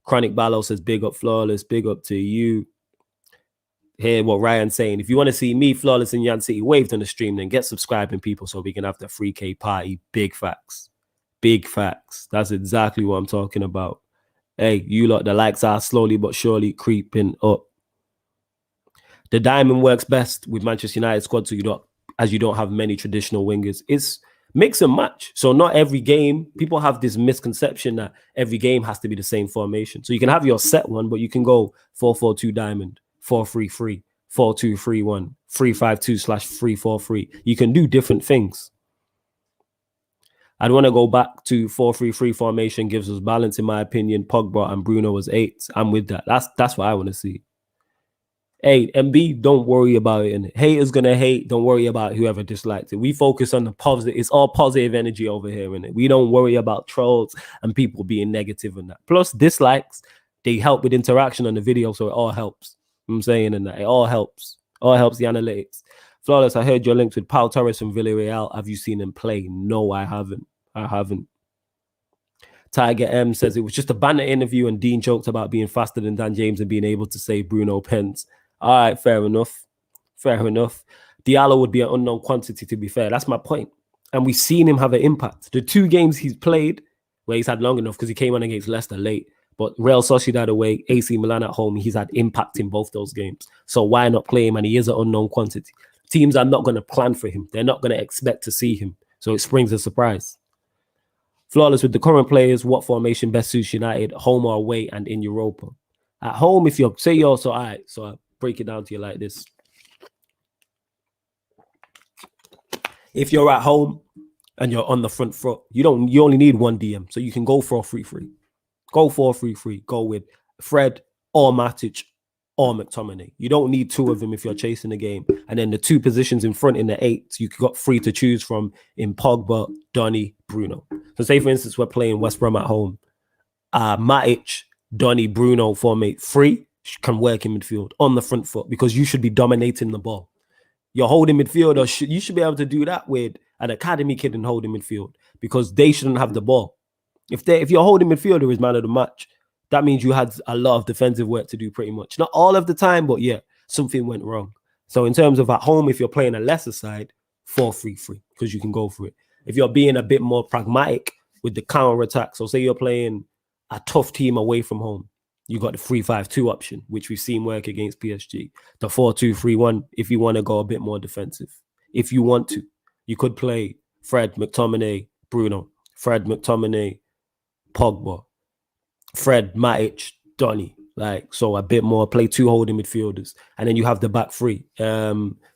Chronic Ballo says, big up Flawless, big up to you. Hear what Ryan's saying. If you want to see me, Flawless, and Yan City waved on the stream, then get subscribing, people, so we can have the 3K party. Big facts. Big facts. That's exactly what I'm talking about. Hey, you lot, the likes are slowly but surely creeping up. The diamond works best with Manchester United squad, so you don't have many traditional wingers. It's mix and match. So not every game, people have this misconception that every game has to be the same formation. So you can have your set one, but you can go 4-4-2 diamond, 4-3-3, 4-2-3-1, 3-5-2/3-4-3. You can do different things. I'd want to go back to 4-3-3 formation, gives us balance, in my opinion. Pogba and Bruno as 8s. I'm with that. That's what I want to see. Hey, MB, don't worry about it. And haters gonna hate. Don't worry about whoever dislikes it. We focus on the positive. It's all positive energy over here, innit? We don't worry about trolls and people being negative and that. Plus, dislikes, they help with interaction on the video, so it all helps. I'm saying, and that it all helps. All helps the analytics. Flawless, I heard your links with Pau Torres from Villarreal. Have you seen him play? No, I haven't. Tiger M says it was just a banner interview and Dean joked about being faster than Dan James and being able to say Bruno Pence. All right, fair enough. Diallo would be an unknown quantity, to be fair. That's my point. And we've seen him have an impact. The 2 games he's played, where he's had long enough because he came on against Leicester late, but Real Sociedad away, AC Milan at home, he's had impact in both those games. So why not play him? And he is an unknown quantity. Teams are not going to plan for him. They're not going to expect to see him. So it springs a surprise. Flawless, with the current players, what formation best suits United, home or away, and in Europa? At home, if you're, say you're also, all right, so I break it down to you like this. If you're at home and you're on the front foot, you only need one DM. So you can go 4-3-3. Go 4-3-3. Go with Fred or Matic or McTominay. You don't need two of them if you're chasing the game. And then the two positions in front in the 8, you got 3 to choose from in Pogba, Donny, Bruno. So say, for instance, we're playing West Brom at home. Matic, Donny, Bruno formate 3 can work in midfield on the front foot because you should be dominating the ball. You're holding midfield, or you should be able to do that with an academy kid and holding midfield because they shouldn't have the ball. If you're holding midfield who is man of the match, that means you had a lot of defensive work to do pretty much. Not all of the time, but yeah, something went wrong. So in terms of at home, if you're playing a lesser side, 4-3-3 because you can go for it. If you're being a bit more pragmatic with the counter attack, so say you're playing a tough team away from home, you got the 3-5-2 option, which we've seen work against PSG. The 4-2-3-1, if you want to go a bit more defensive. If you want to, you could play Fred, McTominay, Bruno, Fred, McTominay, Pogba, Fred, Matic, Donny. Like, so a bit more, play 2 holding midfielders. And then you have the back 3.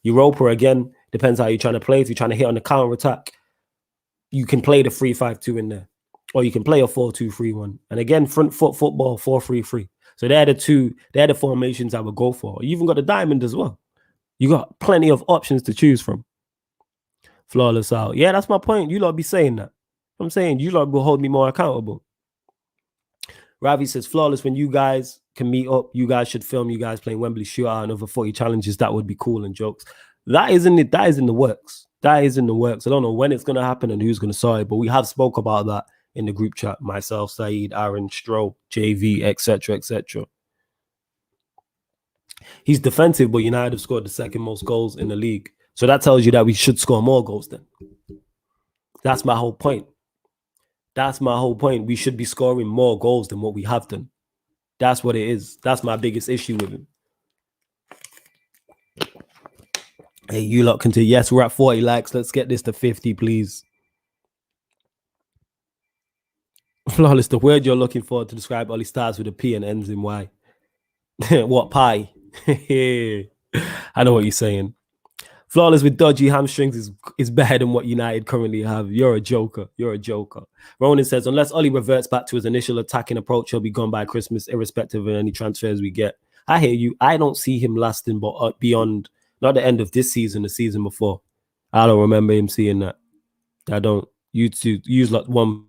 Europa, again, depends how you're trying to play. If you're trying to hit on the counter attack, you can play the 3-5-2 in there. Or you can play a 4-2-3-1. And again, front foot football, 4-3-3. So they're the formations I would go for. You even got the diamond as well. You got plenty of options to choose from. Flawless out. Yeah, that's my point. You lot be saying that. I'm saying you lot will hold me more accountable. Ravi says, Flawless, when you guys can meet up, you guys should film you guys playing Wembley Shootout and over 40 challenges. That would be cool and jokes. That is in the works. That is in the works. I don't know when it's going to happen and who's going to sort it, but we have spoke about that in the group chat. Myself, Saeed, Aaron, Stroh, JV, etc., etc. He's defensive, but United have scored the 2nd most goals in the league. So that tells you that we should score more goals then. That's my whole point. We should be scoring more goals than what we have done. That's what it is. That's my biggest issue with him. Hey, you lot continue. Yes, we're at 40 likes. Let's get this to 50, please. Flawless, the word you're looking for to describe Ollie starts with a P and ends in Y. What, pie? I know what you're saying. Flawless with dodgy hamstrings is better than what United currently have. You're a joker. Ronan says, unless Ollie reverts back to his initial attacking approach, he'll be gone by Christmas, irrespective of any transfers we get. I hear you. I don't see him lasting but beyond, not the end of this season, the season before. I don't remember him seeing that. I don't. You two use like one.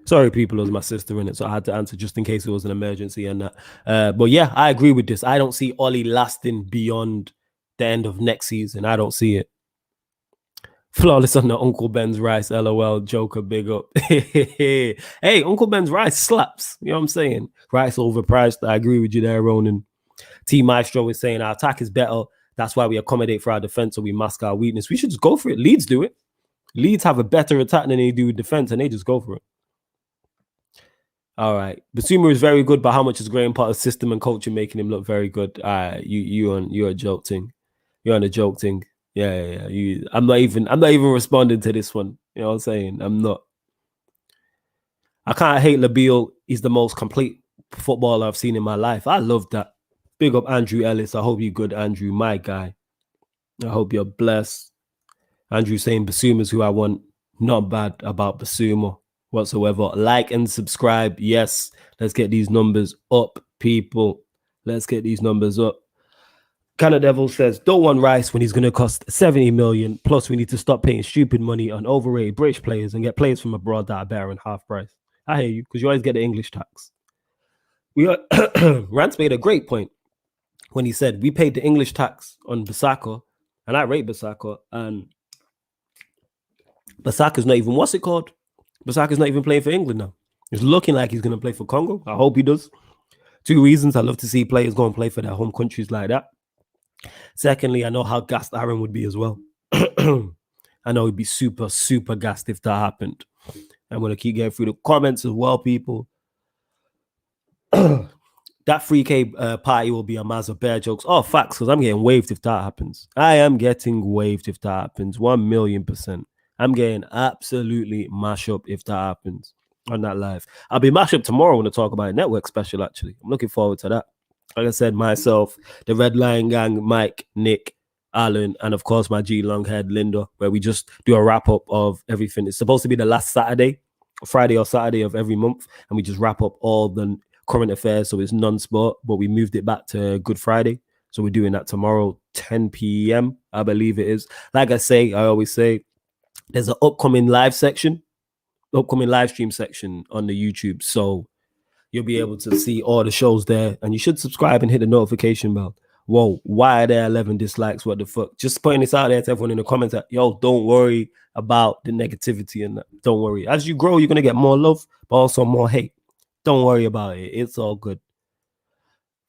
Sorry, people, it was my sister in it, so I had to answer just in case it was an emergency and that. But yeah, I agree with this. I don't see Ollie lasting beyond the end of next season. I don't see it. Flawless on the Uncle Ben's rice, LOL, Joker, big up. Hey, Uncle Ben's rice slaps. You know what I'm saying? Rice overpriced. I agree with you there, Ronan. T Maestro is saying our attack is better. That's why we accommodate for our defense, so we mask our weakness. We should just go for it. Leeds do it. Leeds have a better attack than they do defense, and they just go for it. All right. Basuma is very good, but how much is Graham Potter's system and culture making him look very good? You're a joke thing. You're on a joke thing. Yeah. I'm not even responding to this one. You know what I'm saying? I'm not. I can't hate Labille. He's the most complete footballer I've seen in my life. I love that. Big up Andrew Ellis. I hope you're good, Andrew, my guy. I hope you're blessed. Andrew saying Basuma's who I want. Not bad about Basuma whatsoever. Like and subscribe. Yes, let's get these numbers up, people. Let's get these numbers up. Canada Devil says, don't want Rice when he's going to cost 70 million. Plus, we need to stop paying stupid money on overrated British players and get players from abroad that are better in half price. I hear you, because you always get the English tax. Rance made a great point when he said we paid the English tax on Bissaka, and I rate Bissaka, and Bissaka's not even, what's it called? Bissaka's not even playing for England now. It's looking like he's going to play for Congo. I hope he does. 2 reasons. I love to see players go and play for their home countries like that. Secondly, I know how gassed Aaron would be as well. I know he'd be super, super gassed if that happened. I'm going to keep getting through the comments as well, people. That 3K party will be a mass of bear jokes. Oh, facts, because I'm getting waved if that happens. I am getting waved if that happens. 1,000,000%. I'm getting absolutely mash up if that happens on that live. I'll be mash up tomorrow when I talk about a network special, actually. I'm looking forward to that. Like I said, myself, the Red Lion Gang, Mike, Nick, Alan, and of course my G Longhead, Linda, where we just do a wrap up of everything. It's supposed to be the last Saturday, Friday or Saturday of every month, and we just wrap up all the current affairs. So it's non-sport, but we moved it back to Good Friday. So we're doing that tomorrow, 10 p.m. I believe it is. Like I always say, there's an upcoming live stream section on the YouTube. So you'll be able to see all the shows there, and you should subscribe and hit the notification bell. Whoa, why are there 11 dislikes? What the fuck? Just putting this out there to everyone in the comments that, yo, don't worry about the negativity and that. Don't worry. As you grow, you're going to get more love, but also more hate. Don't worry about it. It's all good.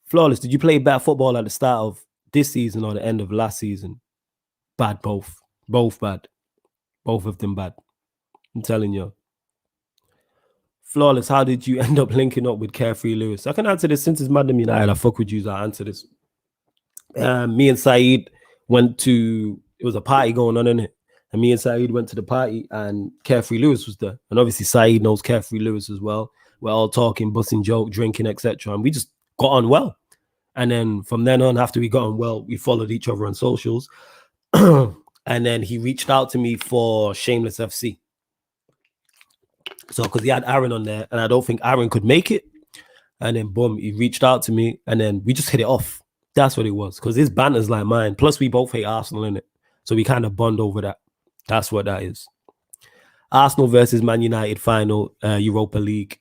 Flawless, did you play bad football at the start of this season or the end of last season? Bad, both. Both bad. Both of them bad. I'm telling you. Flawless, how did you end up linking up with Carefree Lewis? I can answer this since it's ManDem United. I fuck with you, I'll answer this. Me and Saeed went to, it was a party going on, innit? And me and Saeed went to the party and Carefree Lewis was there. And obviously Saeed knows Carefree Lewis as well. We're all talking, busting joke, drinking, etc. And we just got on well. And then from then on, after we got on well, we followed each other on socials. And then he reached out to me for Shameless FC. So, because he had Aaron on there, and I don't think Aaron could make it. And then, boom, he reached out to me, and then we just hit it off. That's what it was, because his banter's like mine. Plus, we both hate Arsenal, innit? So we kind of bond over that. That's what that is. Arsenal versus Man United final, Europa League.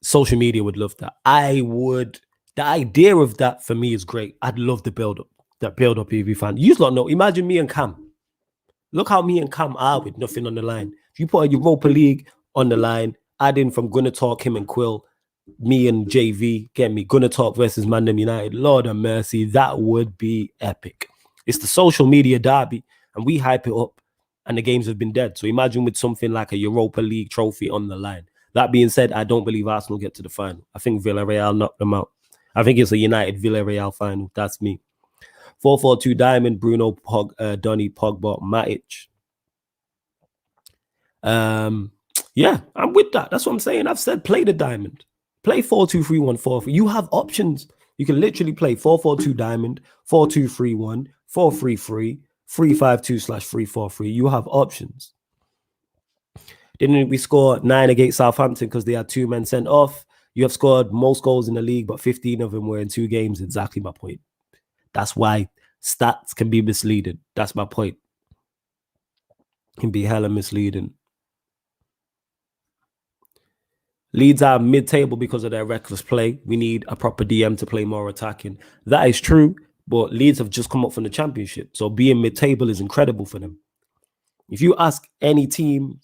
Social media would love that. The idea of that for me is great. I'd love the build-up. That build-up would be fun. You lot know, imagine me and Cam. Look how me and Cam are with nothing on the line. If you put a Europa League on the line, add in from Gonna Talk, him and Quill, me and JV, get me, Gonna Talk versus ManDem United, Lord of mercy, that would be epic. It's the social media derby, and we hype it up, and the games have been dead. So imagine with something like a Europa League trophy on the line. That being said, I don't believe Arsenal get to the final. I think Villarreal knocked them out. I think it's a United Villarreal final. That's me. 4-4-2 Diamond, Bruno, Donny, Pogba, Matic. Yeah, I'm with that. That's what I'm saying. I've said play the Diamond. Play 4-2-3-1, 4-3. You have options. You can literally play 4-4-2 Diamond, 4-2-3-1, 4-3-3, 3-5-2/3-4-3. You have options. Didn't we score 9 against Southampton because they had 2 men sent off? You have scored most goals in the league, but 15 of them were in 2 games. Exactly my point. That's why stats can be misleading. That's my point. Can be hella misleading. Leeds are mid-table because of their reckless play. We need a proper DM to play more attacking. That is true, but Leeds have just come up from the Championship. So being mid-table is incredible for them. If you ask any team,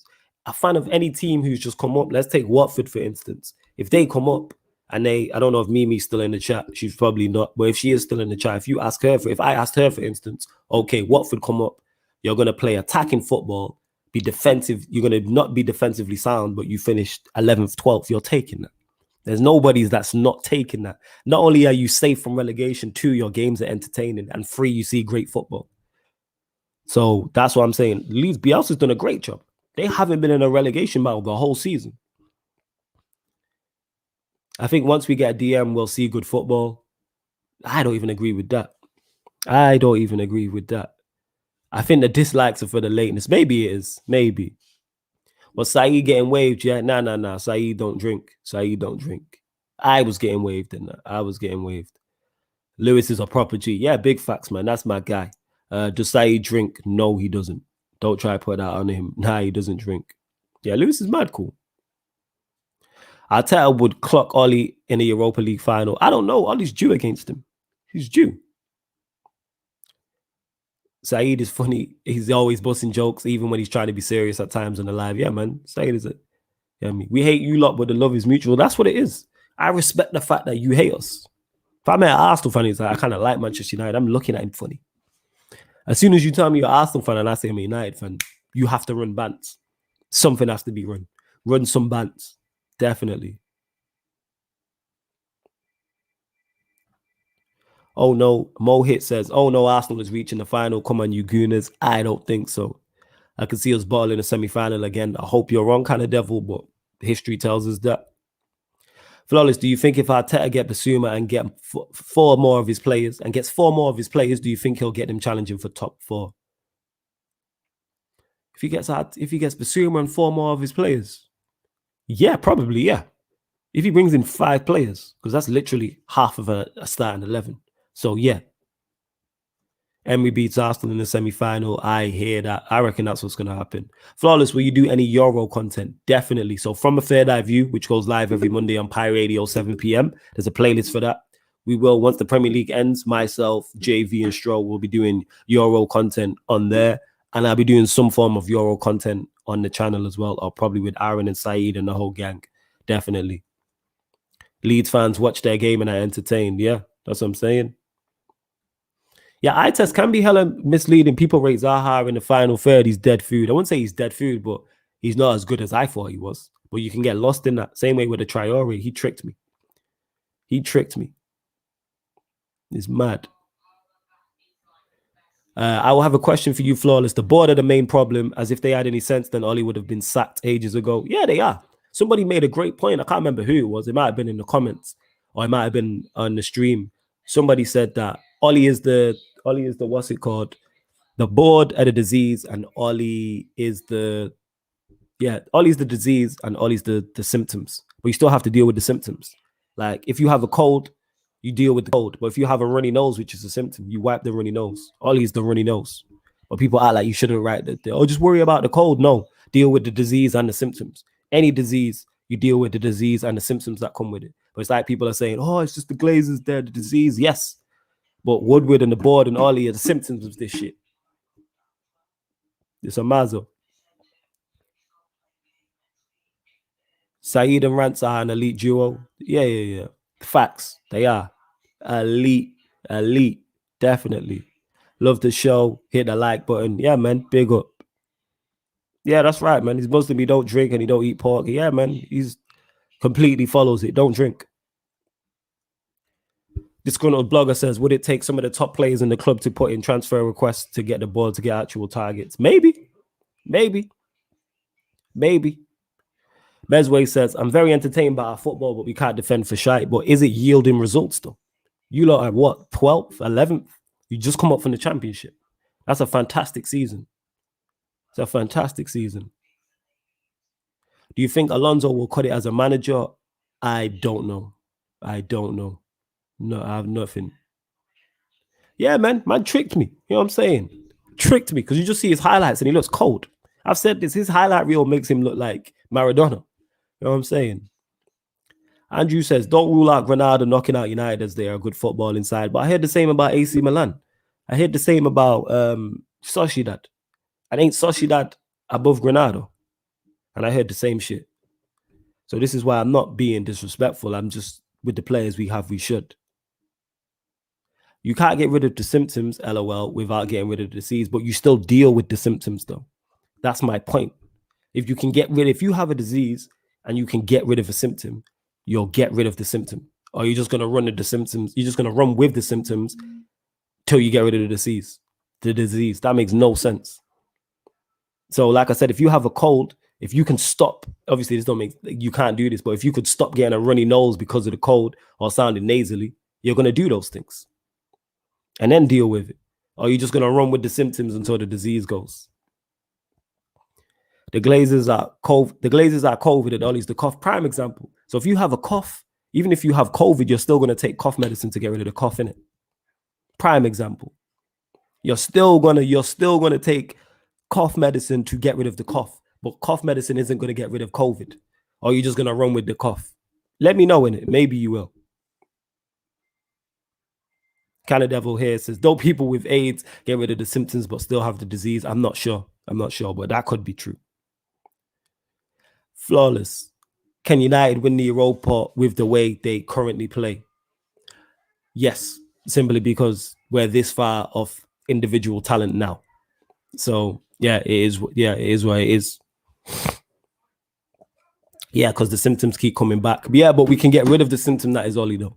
a fan of any team who's just come up, let's take Watford, for instance. If they come up and I don't know if Mimi's still in the chat. She's probably not. But if she is still in the chat, if I asked her, for instance, okay, Watford come up, you're going to play attacking football, be defensive. You're going to not be defensively sound, but you finished 11th, 12th. You're taking that. There's nobody that's not taking that. Not only are you safe from relegation, 2, your games are entertaining, and 3, you see great football. So that's what I'm saying. Leeds, Bielsa's done a great job. They haven't been in a relegation battle the whole season. I think once we get a DM, we'll see good football. I don't even agree with that. I think the dislikes are for the lateness. Maybe it is. Maybe. But Saeed getting waved, yeah? Nah. Saeed don't drink. I was getting waved in that. Lewis is a proper G. Yeah, big facts, man. That's my guy. Does Saeed drink? No, he doesn't. Don't try to put that on him. Nah, he doesn't drink. Yeah, Lewis is mad cool. Arteta would clock Ollie in the Europa League final. I don't know. Ollie's due against him. He's due. Saeed is funny. He's always busting jokes, even when he's trying to be serious at times on the live. Yeah, man. Saeed is it. Yeah, we hate you lot, but the love is mutual. That's what it is. I respect the fact that you hate us. If I'm an Arsenal fan, it's like, I kind of like Manchester United. I'm looking at him funny. As soon as you tell me you're an Arsenal fan and I say I'm a United fan, you have to run bants. Something has to be run. Run some bants. Definitely. Oh no, Mohit says, oh no, Arsenal is reaching the final. Come on, you gooners. I don't think so. I can see us battling a semi-final again. I hope you're wrong, kind of devil, but history tells us that. Flawless, do you think if Arteta get Basuma and get four more of his players and gets four more of his players, do you think he'll get him challenging for top four? If he gets Basuma and four more of his players, yeah, probably, yeah. If he brings in 5 players, because that's literally half of a starting 11. So yeah, Emery beats Arsenal in the semi-final. I hear that. I reckon that's what's going to happen. Flawless, will you do any Euro content? Definitely. So from a Third Eye View, which goes live every Monday on Pi Radio, 7 p.m., there's a playlist for that. We will, once the Premier League ends, myself, JV, and Stroll will be doing Euro content on there. And I'll be doing some form of Euro content on the channel as well, or probably with Aaron and Saeed and the whole gang. Definitely. Leeds fans watch their game and are entertained. Yeah, that's what I'm saying. Yeah, eye test can be hella misleading. People rate Zaha in the final third. He's dead food. I wouldn't say he's dead food, but he's not as good as I thought he was. But you can get lost in that. Same way with the Traore. He tricked me. It's mad. I will have a question for you, Flawless. The board are the main problem. As if they had any sense, then Ollie would have been sacked ages ago. Yeah, they are. Somebody made a great point. I can't remember who it was. It might have been in the comments, or it might have been on the stream. Somebody said that Ollie is the what's it called? The board are the disease, and Ollie's the disease, and Ollie's the symptoms. But you still have to deal with the symptoms. Like if you have a cold, you deal with the cold. But if you have a runny nose, which is a symptom, you wipe the runny nose. Ollie's the runny nose. But people act like you shouldn't write that. Oh, just worry about the cold. No, deal with the disease and the symptoms. Any disease, you deal with the disease and the symptoms that come with it. But it's like people are saying, oh, it's just the Glazers, they're the disease. Yes. But Woodward and the board and Ollie are the symptoms of this shit. It's a mazo. Saeed and Rance are an elite duo. Yeah. Facts. They are. Elite. Definitely. Love the show. Hit the like button. Yeah, man. Big up. Yeah, that's right, man. He's Muslim. He don't drink and he don't eat pork. Yeah, man. He's completely follows it. Don't drink. Disgruntled blogger says, would it take some of the top players in the club to put in transfer requests to get the board to get actual targets? Maybe. Mesway says, I'm very entertained by our football, but we can't defend for shite. But is it yielding results, though? You lot are what? 12th, 11th? You just come up from the championship. That's a fantastic season. It's a fantastic season. Do you think Alonso will cut it as a manager? I don't know. No, I have nothing. Yeah, man tricked me. You know what I'm saying? Tricked me because you just see his highlights and he looks cold. I've said this. His highlight reel makes him look like Maradona. You know what I'm saying? Andrew says, don't rule out Granada knocking out United as they are good football inside. But I heard the same about AC Milan. I heard the same about Sociedad. And ain't Sociedad above Granada? And I heard the same shit. So this is why I'm not being disrespectful. I'm just, with the players we have, we should. You can't get rid of the symptoms, LOL, without getting rid of the disease, but you still deal with the symptoms, though. That's my point. If you have a disease and you can get rid of a symptom, you'll get rid of the symptom. Or you're just going to run with the symptoms. You're just going to run with the symptoms till you get rid of the disease. That makes no sense. So like I said, if you have a cold, if you can stop, obviously you can't do this, but if you could stop getting a runny nose because of the cold or sounding nasally, you're going to do those things and then deal with it. Or you're just going to run with the symptoms until the disease goes. The Glazers are COVID and Ollie's the cough. Prime example. So if you have a cough, even if you have COVID, you're still going to take cough medicine to get rid of the cough, innit? Prime example. You're still gonna take cough medicine to get rid of the cough, but cough medicine isn't going to get rid of COVID. Or you're just going to run with the cough. Let me know in it. Maybe you will. Canada Devil here says, don't people with AIDS get rid of the symptoms but still have the disease? I'm not sure, but that could be true. Flawless. Can United win the Europa with the way they currently play? Yes, simply because we're this far off individual talent now. So yeah, it is what it is. Yeah, because the symptoms keep coming back. But we can get rid of the symptom that is Ollie, though.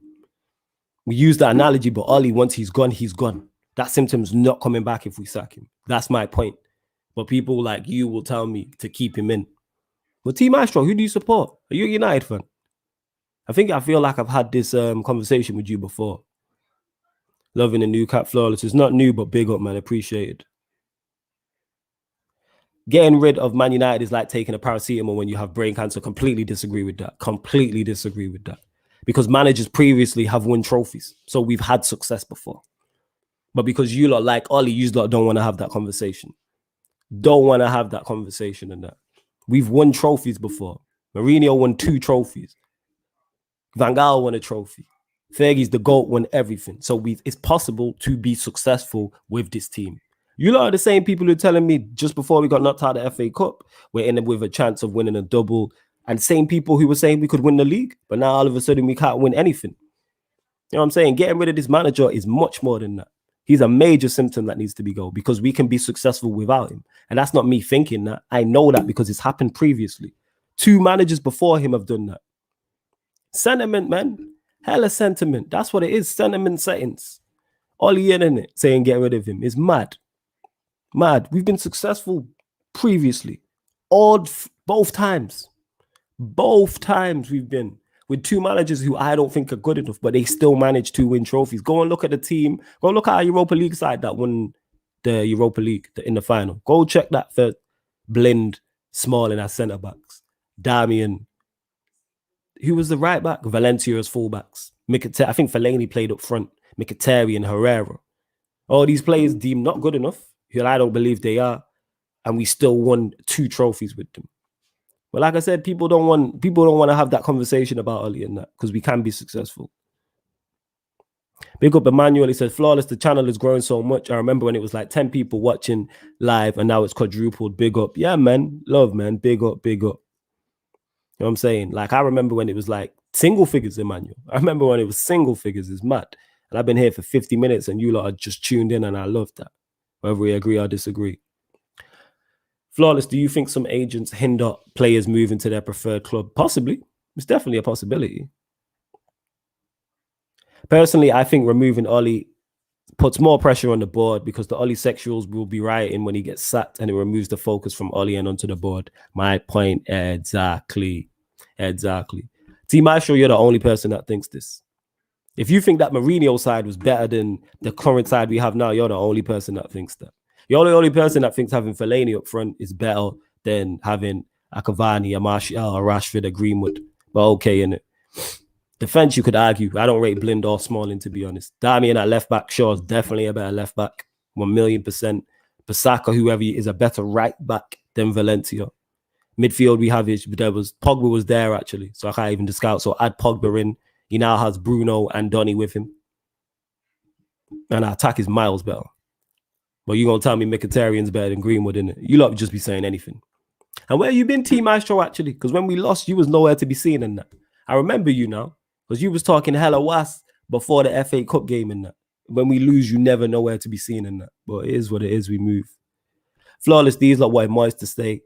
We use that analogy, but Ollie, once he's gone, he's gone. That symptom's not coming back if we sack him. That's my point. But people like you will tell me to keep him in. But Team Maestro, who do you support? Are you a United fan? I feel like I've had this conversation with you before. Loving the new cap flawless. It's not new, but big up, man. Appreciated. Getting rid of Man United is like taking a paracetamol when you have brain cancer. Completely disagree with that. Completely disagree with that. Because managers previously have won trophies. So we've had success before. But because you lot like Ollie, you lot don't want to have that conversation. Don't want to have that conversation and that. We've won trophies before. Mourinho won 2 trophies. Van Gaal won a trophy. Fergie's the GOAT, won everything. So it's possible to be successful with this team. You lot are the same people who are telling me just before we got knocked out of the FA Cup, we're in with a chance of winning a double. And same people who were saying we could win the league, but now all of a sudden we can't win anything. You know what I'm saying? Getting rid of this manager is much more than that. He's a major symptom that needs to be go because we can be successful without him. And that's not me thinking that. I know that because it's happened previously. 2 managers before him have done that. Sentiment, man. Hella sentiment. That's what it is. Sentiment settings. All the internet saying get rid of him is mad. Mad. We've been successful previously. Both times. Both times we've been with 2 managers who I don't think are good enough, but they still managed to win trophies. Go and look at the team. Go look at our Europa League side that won the Europa League in the final. Go check that for Blind, Smalling as centre backs. Damian. Who was the right back? Valencia as fullbacks. I think Fellaini played up front. Mkhitaryan and Herrera. All these players deemed not good enough, who I don't believe they are, and we still won 2 trophies with them. But like I said, people don't want to have that conversation about Ollie and that because we can be successful. Big up Emmanuel. He said, flawless, the channel is growing so much. I remember when it was like 10 people watching live and now it's quadrupled. Big up. Yeah, man. Love, man. Big up, big up. You know what I'm saying? Like, I remember when it was like single figures, Emmanuel. I remember when it was single figures. It's mad. And I've been here for 50 minutes and you lot are just tuned in and I love that. Whether we agree or disagree. Flawless, do you think some agents hinder players moving to their preferred club? Possibly. It's definitely a possibility. Personally, I think removing Ollie puts more pressure on the board because the Ollie sexuals will be rioting when he gets sacked and it removes the focus from Ollie and onto the board. My point exactly. Exactly. Team Maestro, you're the only person that thinks this. If you think that Mourinho's side was better than the current side we have now, you're the only person that thinks that. You're the only person that thinks having Fellaini up front is better than having a Cavani, a Martial, a Rashford, a Greenwood. But okay, innit? Defense, you could argue. I don't rate Blind or Smalling, to be honest. Damian at left back, sure, is definitely a better left back. 1,000,000%. Basaka, whoever he is, a better right back than Valencia. Midfield, we have Pogba was there actually, so I can't even discount. So add Pogba in. He now has Bruno and Donny with him. And our attack is miles better. But you're going to tell me Mkhitaryan's better than Greenwood, innit? You lot would just be saying anything. And where you been, Team Maestro, actually? Because when we lost, you was nowhere to be seen in that. I remember you now. Because you was talking hella was before the FA Cup game in that. When we lose, you never know where to be seen in that. But it is what it is. We move. Flawless, these lot wanted Moyes to stay.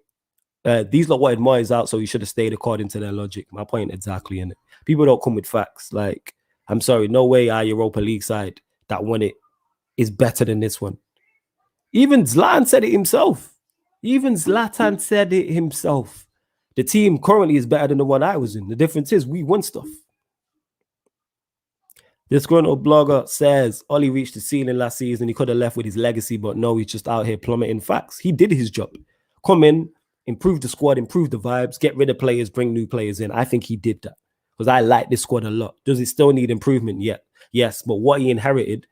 These lot wanted Moyes out, so he should have stayed according to their logic. My point exactly, innit? People don't come with facts. Like, I'm sorry, no way our Europa League side that won it is better than this one. Even Zlatan said it himself. The team currently is better than the one I was in. The difference is we won stuff. This disgruntled blogger says Ollie reached the ceiling last season. He could have left with his legacy, but no, he's just out here plummeting. Facts. He did his job. Come in, improve the squad, improve the vibes, get rid of players, bring new players in. I think he did that because I like this squad a lot. Does it still need improvement? Yeah. Yes, but what he inherited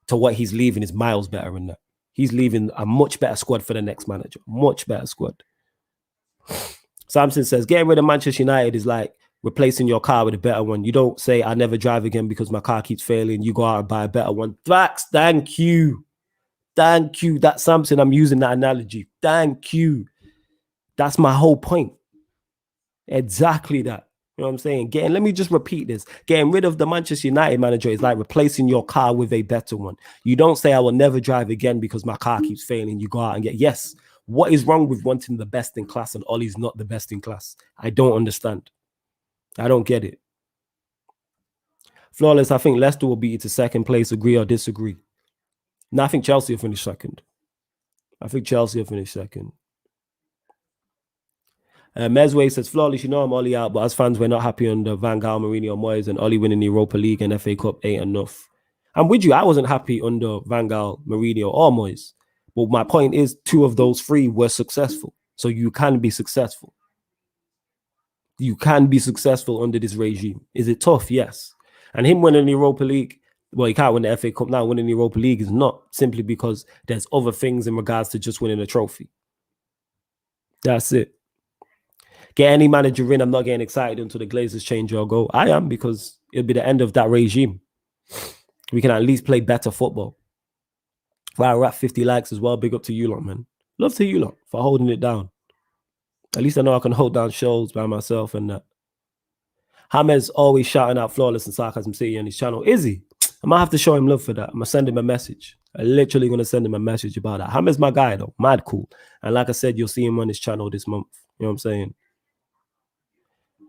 to what he's leaving is miles better than that. He's leaving a much better squad for the next manager. Much better squad. Samson says, getting rid of Manchester United is like replacing your car with a better one. You don't say, I'll never drive again because my car keeps failing. You go out and buy a better one. Facts. Thank you. Thank you. That's Samson. I'm using that analogy. Thank you. That's my whole point. Exactly that. You know what I'm saying? Let me just repeat this. Getting rid of the Manchester United manager is like replacing your car with a better one. You don't say, I will never drive again because my car keeps failing. You go out and get, yes. What is wrong with wanting the best in class and Ollie's not the best in class? I don't understand. I don't get it. Flawless, I think Leicester will beat you to second place. Agree or disagree? No, I think Chelsea will finish second. Mesway says, flawless, you know I'm Ollie out, but as fans, we're not happy under Van Gaal, Mourinho, Moyes, and Ollie winning the Europa League and FA Cup ain't enough. I'm with you. I wasn't happy under Van Gaal, Mourinho, or Moyes. But my point is, 2 of those 3 were successful. So you can be successful. You can be successful under this regime. Is it tough? Yes. And him winning the Europa League, well, he can't win the FA Cup now. Winning the Europa League is not, simply because there's other things in regards to just winning a trophy. That's it. Get any manager in. I'm not getting excited until the Glazers change or go. I am, because it'll be the end of that regime. We can at least play better football. Wow, we're at 50 likes as well. Big up to you lot, man. Love to you lot for holding it down. At least I know I can hold down shows by myself and that. James always shouting out Flawless and Sarcasm City on his channel. Is he? I might have to show him love for that. I'm going to send him a message. I'm literally going to send him a message about that. James my guy, though. Mad cool. And like I said, you'll see him on his channel this month. You know what I'm saying?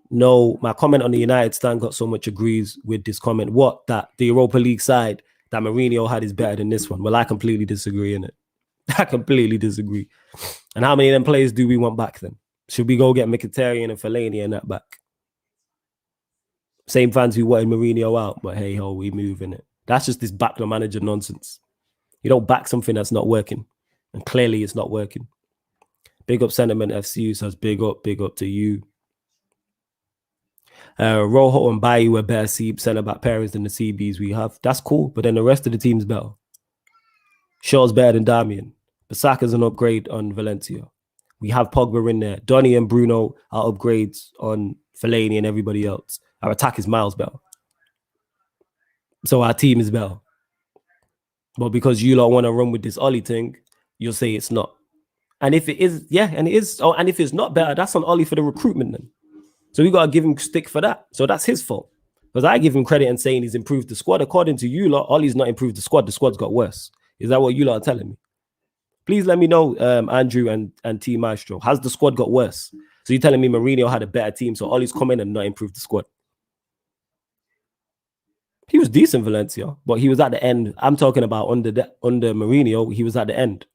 No, my comment on the United stand got so much agrees with this comment. What? That the Europa League side that Mourinho had is better than this one. Well, I completely disagree in it. I completely disagree. And how many of them players do we want back then? Should we go get Mkhitaryan and Fellaini and that back? Same fans who wanted Mourinho out, but hey ho, we move in it. That's just this back the manager nonsense. You don't back something that's not working, and clearly it's not working. Big up Sentiment FC says big up to you. Rojo and Bayu are better centre-back pairings than the CBs we have. That's cool, but then the rest of the team's better. Shaw's better than Damian. Basaka's an upgrade on Valencia. We have Pogba in there. Donny and Bruno are upgrades on Fellaini and everybody else. Our attack is miles better. So our team is better. But because you lot want to run with this Ollie thing, you'll say it's not. And if it is, yeah, and it is. Oh, and if it's not better, that's on Ollie for the recruitment then. So we got to give him stick for that. So that's his fault. Because I give him credit and saying he's improved the squad. According to you lot, Ollie's not improved the squad. The squad's got worse. Is that what you lot are telling me? Please let me know, Andrew and Team Maestro. Has the squad got worse? So you're telling me Mourinho had a better team, so Ollie's come in and not improved the squad? He was decent, Valencia, but he was at the end. I'm talking about under Mourinho, he was at the end.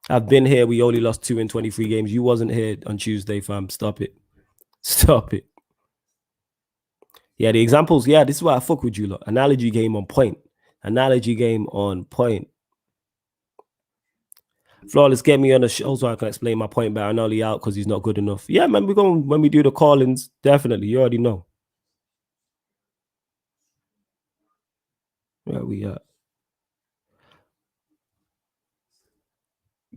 I've been here. We only lost 2 in 23 games. You wasn't here on Tuesday, fam. Stop it. Stop it. Yeah, the examples. Yeah, this is why I fuck with you lot. Analogy game on point. Analogy game on point. Flawless, get me on the show so I can explain my point better. I'm only out because he's not good enough. Yeah, man, we're going when we do the call-ins. Definitely. You already know. Where we at?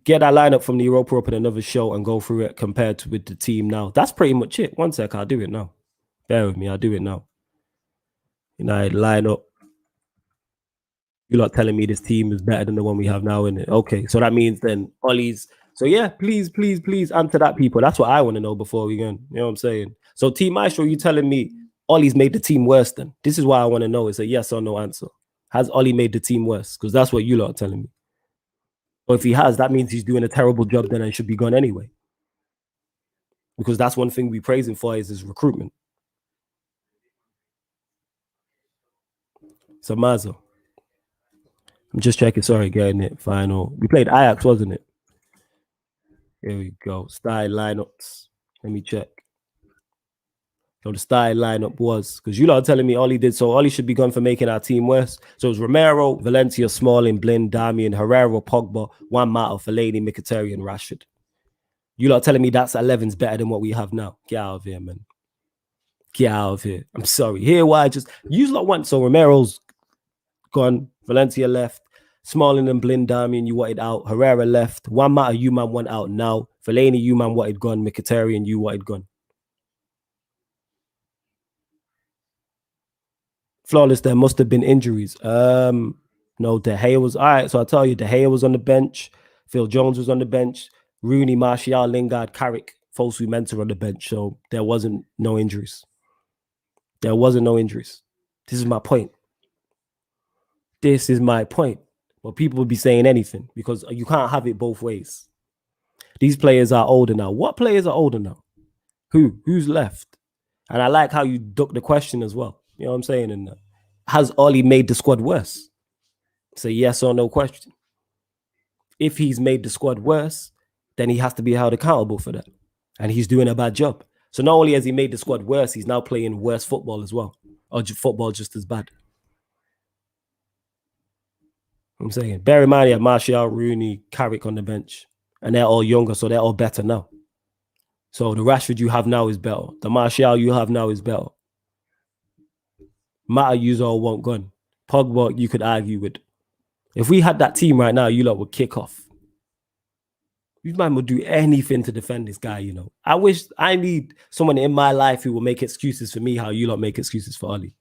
Get that lineup from the Europa up in another show and go through it compared to with the team now. That's pretty much it. One sec, I'll do it now. Bear with me, I'll do it now. United lineup. You're not telling me this team is better than the one we have now, innit? Okay, so that means then Ollie's. So yeah, please answer that, people. That's what I want to know before we go. You know what I'm saying? So Team Maestro, you telling me Ollie's made the team worse then? This is why I want to know. It's a yes or no answer. Has Ollie made the team worse? Because that's what you lot are telling me. Or if he has, that means he's doing a terrible job then and should be gone anyway. Because that's one thing we praise him for is his recruitment. So Mazo. I'm just checking. Sorry, getting it. Final. We played Ajax, wasn't it? Here we go. Style lineups. Let me check. So the style lineup was, because you lot are telling me Ollie did, so Ollie should be gone for making our team worse. So it was Romero, Valencia, Smalling, Blind, Damian, Herrera, Pogba, Juan Mata, Fellaini, Mkhitaryan, Rashford. You lot are telling me that's 11's better than what we have now. Get out of here, man. Get out of here. I'm sorry. Here, why just use lot want. So Romero's gone, Valencia left, Smalling and Blind, Damian, you wanted out. Herrera left. Juan Mata, you man want out now. Fellaini, you man wanted gone. Mkhitaryan, you wanted gone. Flawless, there must have been injuries. No, De Gea was all right. So I'll tell you, De Gea was on the bench. Phil Jones was on the bench. Rooney, Martial, Lingard, Carrick, Fosu, Mensah on the bench. So there wasn't no injuries. There wasn't no injuries. This is my point. This is my point. Well, people would be saying anything because you can't have it both ways. These players are older now. What players are older now? Who's left? And I like how you duck the question as well. You know what I'm saying? And has Ollie made the squad worse? It's a yes or no question. If he's made the squad worse, then he has to be held accountable for that. And he's doing a bad job. So not only has he made the squad worse, he's now playing worse football as well. Or football just as bad. I'm saying, bear in mind, you have Martial, Rooney, Carrick on the bench. And they're all younger, so they're all better now. So the Rashford you have now is better. The Martial you have now is better. Mata you all want gone. Pogba you could argue with. If we had that team right now, you lot would kick off. You man would do anything to defend this guy, you know. I need someone in my life who will make excuses for me how you lot make excuses for Oli.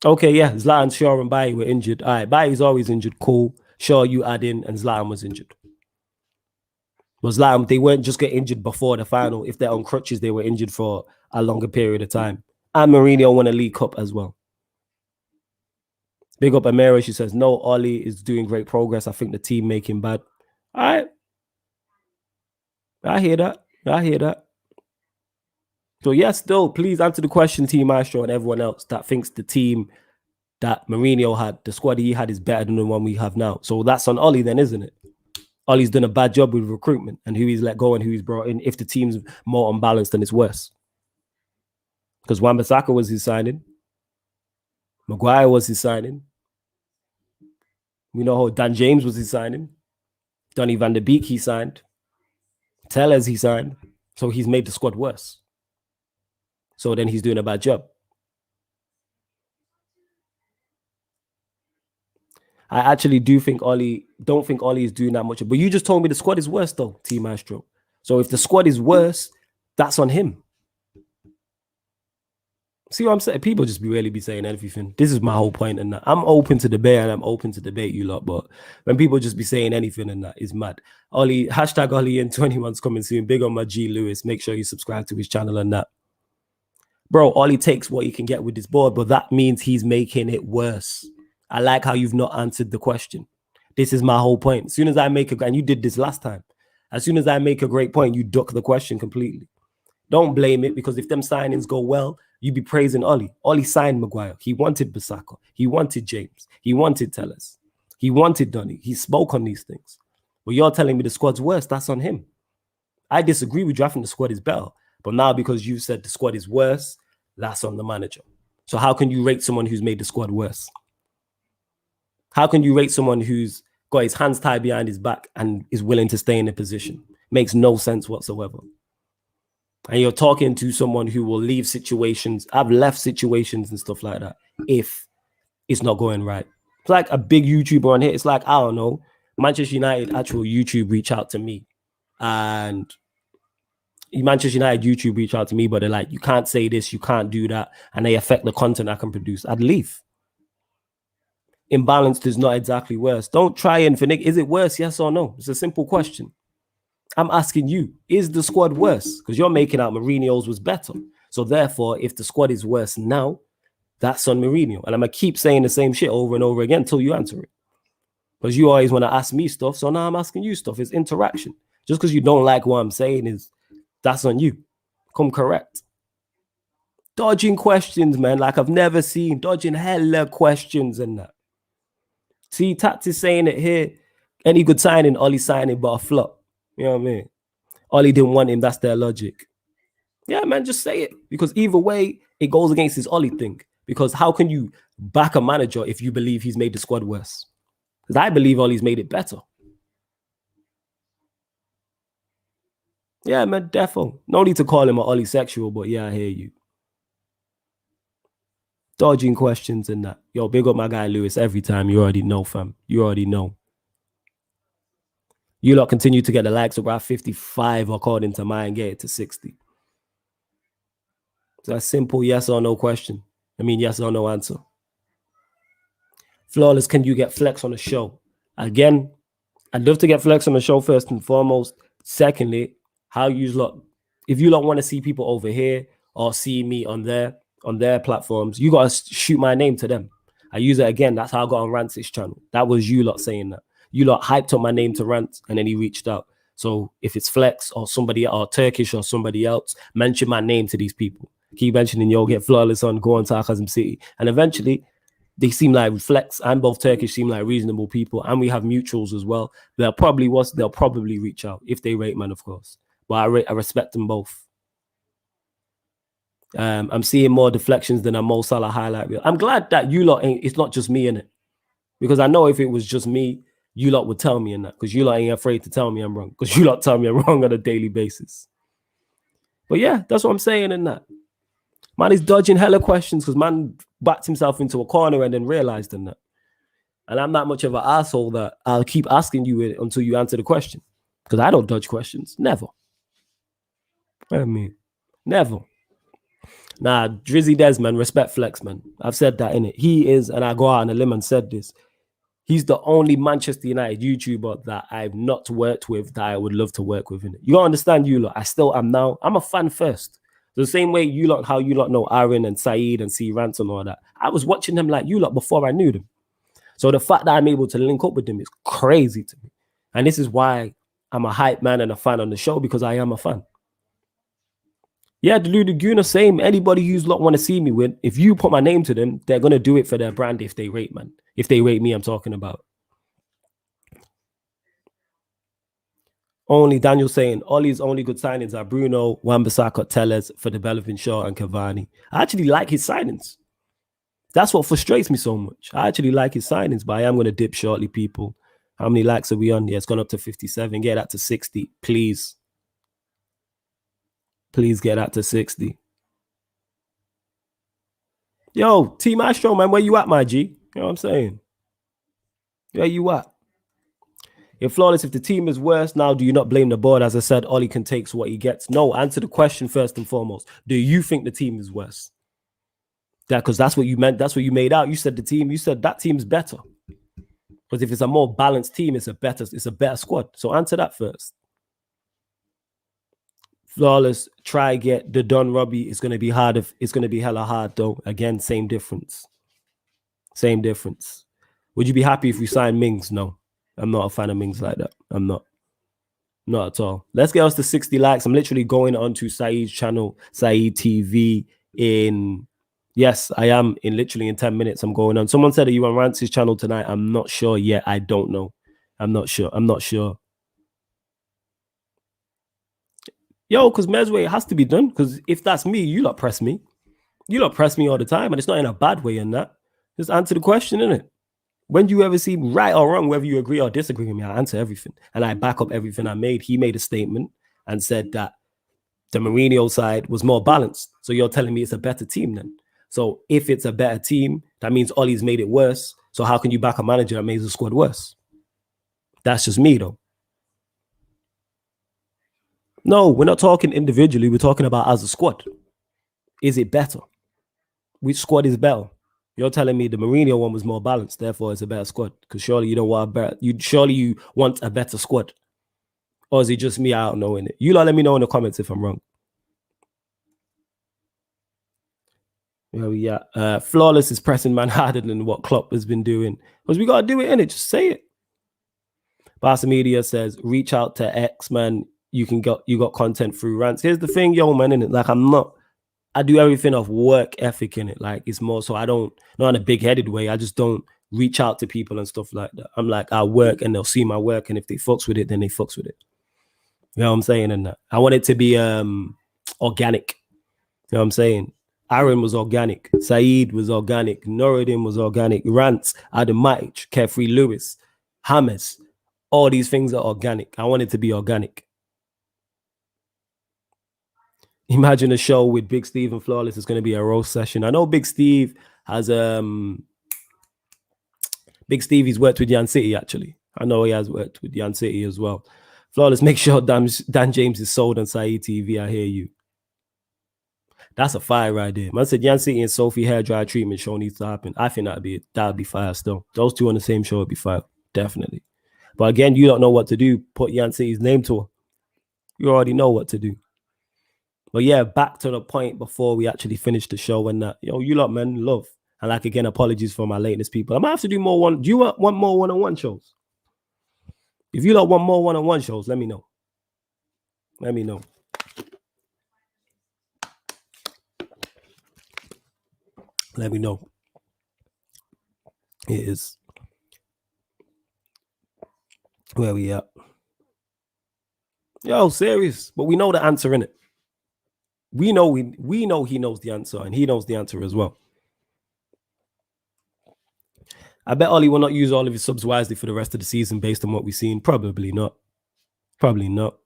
Okay, yeah, Zlatan, Shaw, and Bailly were injured. All right, Bailly's always injured. Cool. Shaw, you add in, and Zlatan was injured. But Zlatan, they weren't just get injured before the final. If they're on crutches, they were injured for a longer period of time. And Mourinho won a League Cup as well. Big up Amira. She says, no, Oli is doing great progress. I think the team make him bad. All right. I hear that. So yes, still, please answer the question, Team Maestro and everyone else that thinks the team that Mourinho had, the squad he had is better than the one we have now. So that's on Oli then, isn't it? Oli's done a bad job with recruitment and who he's let go and who he's brought in. If the team's more unbalanced, then it's worse. Because Wan-Bissaka was his signing. Maguire was his signing. We know how Dan James was his signing. Donny van der Beek he signed. Tellez he signed. So he's made the squad worse. So then he's doing a bad job. I actually don't think Oli is doing that much. But you just told me the squad is worse though, Team Maestro. So if the squad is worse, that's on him. See what I'm saying? People just really be saying everything. This is my whole point and that. I'm open to debate and I'm open to debate you lot. But when people just be saying anything and that is mad. Oli, hashtag Oli in 20 months coming soon. Big on my G Lewis. Make sure you subscribe to his channel and that. Bro, Oli takes what he can get with this board, but that means he's making it worse. I like how you've not answered the question. This is my whole point. As soon as I make and you did this last time. As soon as I make a great point, you duck the question completely. Don't blame it because if them signings go well, you be praising Oli. Oli signed Maguire. He wanted Bissaka. He wanted James. He wanted Tellez. He wanted Donny. He spoke on these things. But you're telling me the squad's worse. That's on him. I disagree with you. I think the squad is better. But now because you said the squad is worse, that's on the manager. So how can you rate someone who's made the squad worse? How can you rate someone who's got his hands tied behind his back and is willing to stay in a position? Makes no sense whatsoever. And you're talking to someone who will leave situations, have left situations and stuff like that if it's not going right. It's like a big YouTuber on here. It's like, I don't know, Manchester United actual YouTube reach out to me. And Manchester United YouTube reach out to me, but they're like, you can't say this, you can't do that. And they affect the content I can produce. I'd leave. Imbalanced is not exactly worse. Don't try and finick. Is it worse? Yes or no? It's a simple question. I'm asking you, is the squad worse? Because you're making out Mourinho's was better. So therefore, if the squad is worse now, that's on Mourinho. And I'm going to keep saying the same shit over and over again until you answer it. Because you always want to ask me stuff. So now I'm asking you stuff. It's interaction. Just because you don't like what I'm saying is that's on you. Come correct. Dodging questions, man. Like I've never seen. Dodging hella questions and that. See, Tats is saying it here. Any good signing, Oli signing, but a flop. You know what I mean? Oli didn't want him. That's their logic. Yeah, man, just say it. Because either way, it goes against his Oli thing. Because how can you back a manager if you believe he's made the squad worse? Because I believe Oli's made it better. Yeah, man, defo. No need to call him an Oli sexual, but yeah, I hear you. Dodging questions and that. Yo, big up my guy Lewis every time. You already know, fam. You already know. You lot continue to get the likes of about 55 according to mine, get it to 60. It's a simple yes or no question. I mean, yes or no answer. Flawless, can you get flex on the show? Again, I'd love to get flex on the show first and foremost. Secondly, how you lot, if you lot want to see people over here or see me on their platforms, you got to shoot my name to them. I use it again. That's how I got on Rant's channel. That was you lot saying that. You lot hyped up my name to Rant and then he reached out. So if it's Flex or somebody or Turkish or somebody else, mention my name to these people. Keep mentioning, yo, get Flawless on, go on Sarcasm City. And eventually, They seem like Flex and both Turkish seem like reasonable people, and we have mutuals as well. They'll probably reach out if they rate man, of course. But I respect them both. I'm seeing more deflections than a Mo Salah highlight reel. I'm glad that you lot ain't. It's not just me in it, because I know if it was just me, you lot would tell me in that, because you lot ain't afraid to tell me I'm wrong, because you lot tell me I'm wrong on a daily basis. But yeah, that's what I'm saying in that. Man is dodging hella questions because man backed himself into a corner and then realized in that. And I'm not much of an asshole that I'll keep asking you it until you answer the question, because I don't dodge questions. Never. I mean, never. Nah, Drizzy Desmond, respect Flex, man. I've said that in it. He is, and I go out on a limb and said this. He's the only Manchester United YouTuber that I've not worked with that I would love to work with in it. You gotta understand, you lot. I still am now. I'm a fan first. The same way you lot, how you lot know Aaron and Saeed and C. Rants and all that. I was watching them like you lot before I knew them. So the fact that I'm able to link up with them is crazy to me. And this is why I'm a hype man and a fan on the show, because I am a fan. Yeah, the Laguna, same. Anybody who's lot want to see me with, if you put my name to them, they're going to do it for their brand if they rate, man. If they rate me, I'm talking about. Only Daniel saying, Ollie's only good signings are Bruno, Wan-Bissaka, Telles for developing Shaw and Cavani. I actually like his signings. That's what frustrates me so much. I actually like his signings, but I am going to dip shortly, people. How many likes are we on? Yeah, it's gone up to 57. Get that to 60, please. Please get that to 60. Yo, Team Astro, man, where you at, my G? You know what I'm saying? Where you at? You're flawless. If the team is worse now, do you not blame the board? As I said, Ollie can take what he gets. No, answer the question first and foremost. Do you think the team is worse? Yeah, because that's what you meant. That's what you made out. You said the team. You said that team's better. Because if it's a more balanced team, it's a better squad. So answer that first. Flawless. Try get the Don Robbie. It's gonna be hard. It's gonna be hella hard though. Again, same difference. Same difference. Would you be happy if we signed Mings? No, I'm not a fan of Mings like that. I'm not. Not at all. Let's get us to 60 likes. I'm literally going onto Saeed's channel, Saeed TV, yes, I am literally in 10 minutes. I'm going on. Someone said that you on Rance's channel tonight. I'm not sure yet. I don't know. I'm not sure. Yo, because Mesway, it has to be done. Because if that's me, you lot press me. You lot press me all the time. And it's not in a bad way in that. Just answer the question, innit? When do you ever see right or wrong, whether you agree or disagree with me, I answer everything. And I back up everything I made. He made a statement and said that the Mourinho side was more balanced. So you're telling me it's a better team then? So if it's a better team, that means Ollie's made it worse. So how can you back a manager that makes the squad worse? That's just me, though. No, we're not talking individually. We're talking about as a squad. Is it better? Which squad is better? You're telling me the Mourinho one was more balanced, therefore it's a better squad. Because surely you don't want you want a better squad. Or is it just me out knowing it? You lot let me know in the comments if I'm wrong. Yeah, Flawless is pressing man harder than what Klopp has been doing. Because we gotta do it, innit? Just say it. Barca Media says, reach out to X, man. You got content through rants. Here's the thing, yo, man, innit? Like I do everything off work ethic in it. Like it's more so I don't, not in a big-headed way. I just don't reach out to people and stuff like that. I'm like, I work and they'll see my work, and if they fucks with it, then they fucks with it. You know what I'm saying? And that I want it to be organic. You know what I'm saying? Aaron was organic. Saeed was organic. Norodin was organic. Rants, Adam Matic, Carefree Lewis, Hamas. All these things are organic. I want it to be organic. Imagine a show with Big Steve and Flawless. It's going to be a roast session. I know Big Steve has Big Steve, he's worked with Yan City, actually. I know he has worked with Yan City as well. Flawless, make sure Dan James is sold on Saeed TV. I hear you. That's a fire right there. Man said Yan City and Sophie hair dry treatment show needs to happen. I think that'd be fire still. Those two on the same show would be fire. Definitely. But again, you don't know what to do. Put Yan City's name to her. You already know what to do. But yeah, back to the point before we actually finish the show and that, you lot, man, love. And like, again, apologies for my lateness, people. I might have to do more do you want more one-on-one shows? If you lot want more one-on-one shows, let me know. Let me know. Let me know. It is. Where we at? Yo, serious. But we know the answer, in it. We know he knows the answer, and he knows the answer as well. I bet Ollie will not use all of his subs wisely for the rest of the season based on what we've seen. Probably not. Probably not.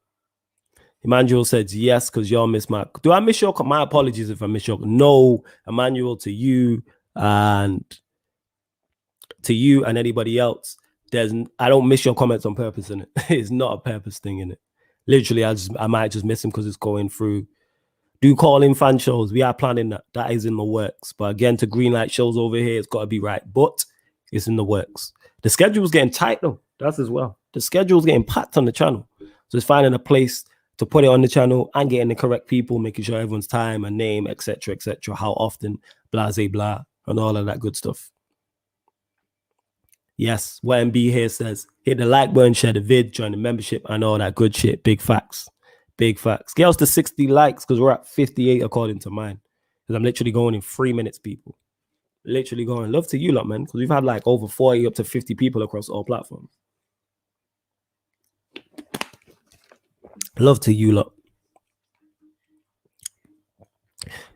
Emmanuel says yes, because y'all miss my. Do I miss your? My apologies if I miss your. No, Emmanuel, to you and anybody else. I don't miss your comments on purpose in it. It's not a purpose thing in it. Literally, I might just miss him because it's going through. Do call in fan shows. We are planning that. That is in the works. But again, to greenlight shows over here, it's got to be right. But it's in the works. The schedule's getting tight though. That's as well. The schedule's getting packed on the channel. So it's finding a place to put it on the channel and getting the correct people, making sure everyone's time and name, etc., how often, blah, blah, and all of that good stuff. Yes, what MB here says, hit the like button, share the vid, join the membership, and all that good shit. Big facts. Big facts. Get us to 60 likes because we're at 58 according to mine. Because I'm literally going in 3 minutes, people. Literally going. Love to you lot, man. Because we've had like over 40 up to 50 people across all platforms. Love to you lot.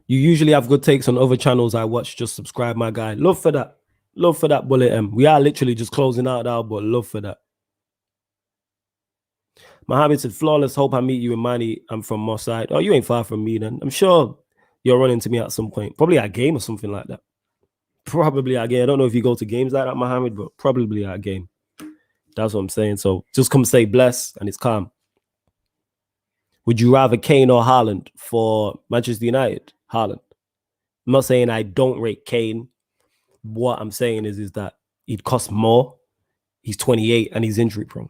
You usually have good takes on other channels I watch. Just subscribe, my guy. Love for that. Love for that, Bullet M. We are literally just closing out now, but love for that. Mohammed said, flawless. Hope I meet you in Mani. I'm from Moss Side. Oh, you ain't far from me then. I'm sure you'll run into me at some point. Probably at a game or something like that. Probably at a game. I don't know if you go to games like that, Mohammed, but probably at a game. That's what I'm saying. So just come say bless and it's calm. Would you rather Kane or Haaland for Manchester United? Haaland. I'm not saying I don't rate Kane. What I'm saying is that he'd cost more. He's 28 and he's injury prone.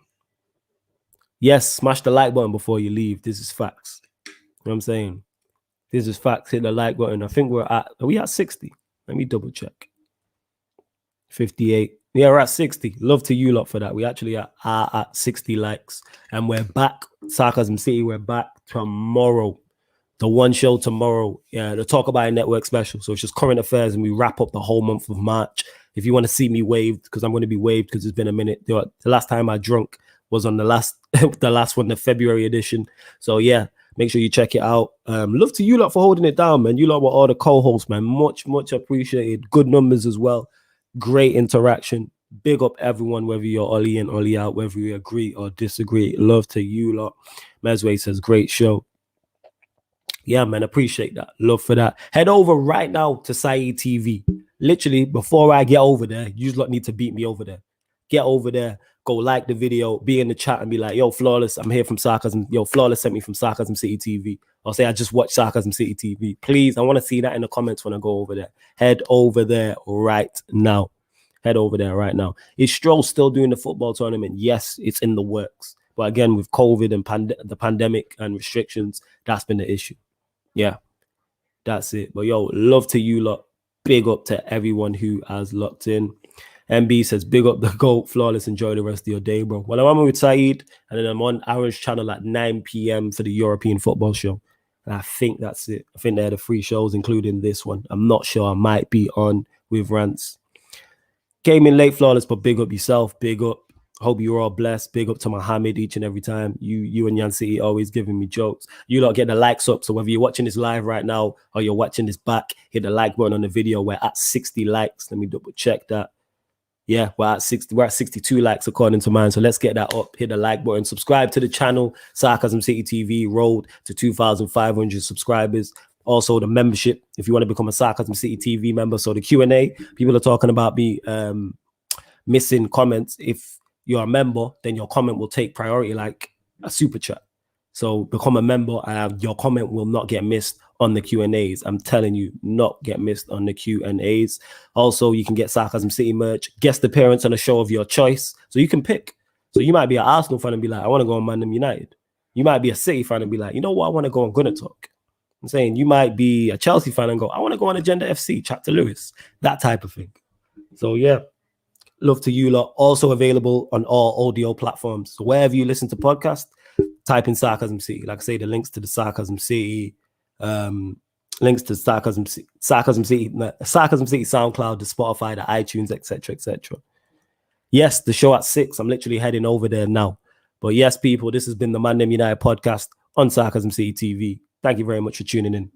Yes, smash the like button before you leave. This is facts. You know what I'm saying? This is facts. Hit the like button. I think are we at 60? Let me double check. 58. Yeah, we're at 60. Love to you lot for that. We actually are at 60 likes. And we're back. Sarcasm City, we're back tomorrow. The one show tomorrow. Yeah, the Talk About It Network special. So it's just current affairs and we wrap up the whole month of March. If you want to see me waved, because I'm going to be waved because it's been a minute. The last time I drunk was on the last one, the February edition. So yeah, make sure you check it out. Love to you lot for holding it down, man. You lot were all the co-hosts, man. Much appreciated. Good numbers as well. Great interaction. Big up everyone, whether you're Ollie in, Ollie out, whether you agree or disagree. Love to you lot. Mesway says, great show. Yeah, man, appreciate that. Love for that. Head over right now to Saeed TV. Literally, before I get over there, you lot need to beat me over there. Get over there. Go like the video, be in the chat and be like, yo, Flawless, I'm here from Sarcasm. Yo, Flawless sent me from Sarcasm City TV. Or say, I just watched Sarcasm City TV. Please, I want to see that in the comments when I go over there. Head over there right now. Head over there right now. Is Stroll still doing the football tournament? Yes, it's in the works. But again, with COVID and the pandemic and restrictions, that's been the issue. Yeah, that's it. But yo, love to you lot. Big up to everyone who has locked in. MB says, big up the GOAT, Flawless. Enjoy the rest of your day, bro. Well, I'm with Saeed, and then I'm on Aaron's channel at 9 p.m. for the European football show. And I think that's it. I think they're the 3 shows, including this one. I'm not sure. I might be on with Rants. Came in late, Flawless, but big up yourself. Big up. Hope you're all blessed. Big up to Mohammed each and every time. You and Yan City always giving me jokes. You lot get the likes up. So whether you're watching this live right now or you're watching this back, hit the like button on the video. We're at 60 likes. Let me double check that. Yeah, we're at 62 likes according to mine. So let's get that up. Hit the like button. Subscribe to the channel. Sarcasm City TV, road to 2,500 subscribers. Also the membership, if you want to become a Sarcasm City TV member. So the Q&A, people are talking about me missing comments. If you're a member, then your comment will take priority like a super chat. So become a member and your comment will not get missed on the Q&As. I'm telling you, not get missed on the Q&As. Also, you can get Sarcasm City merch, guest appearance on a show of your choice. So you can pick. So you might be an Arsenal fan and be like, I want to go on ManDem United. You might be a City fan and be like, you know what, I want to go on Gonna Talk. I'm saying you might be a Chelsea fan and go, I want to go on Agenda FC, chat to Lewis, that type of thing. So yeah, love to you lot. Also available on all audio platforms. So wherever you listen to podcasts, type in Sarcasm City. Like I say, the links to the Sarcasm City Links to Sarcasm City, SoundCloud, the Spotify, the iTunes, etc., etc. Yes, the show at 6. I'm literally heading over there now. But yes, people, this has been the ManDem United podcast on Sarcasm City TV. Thank you very much for tuning in.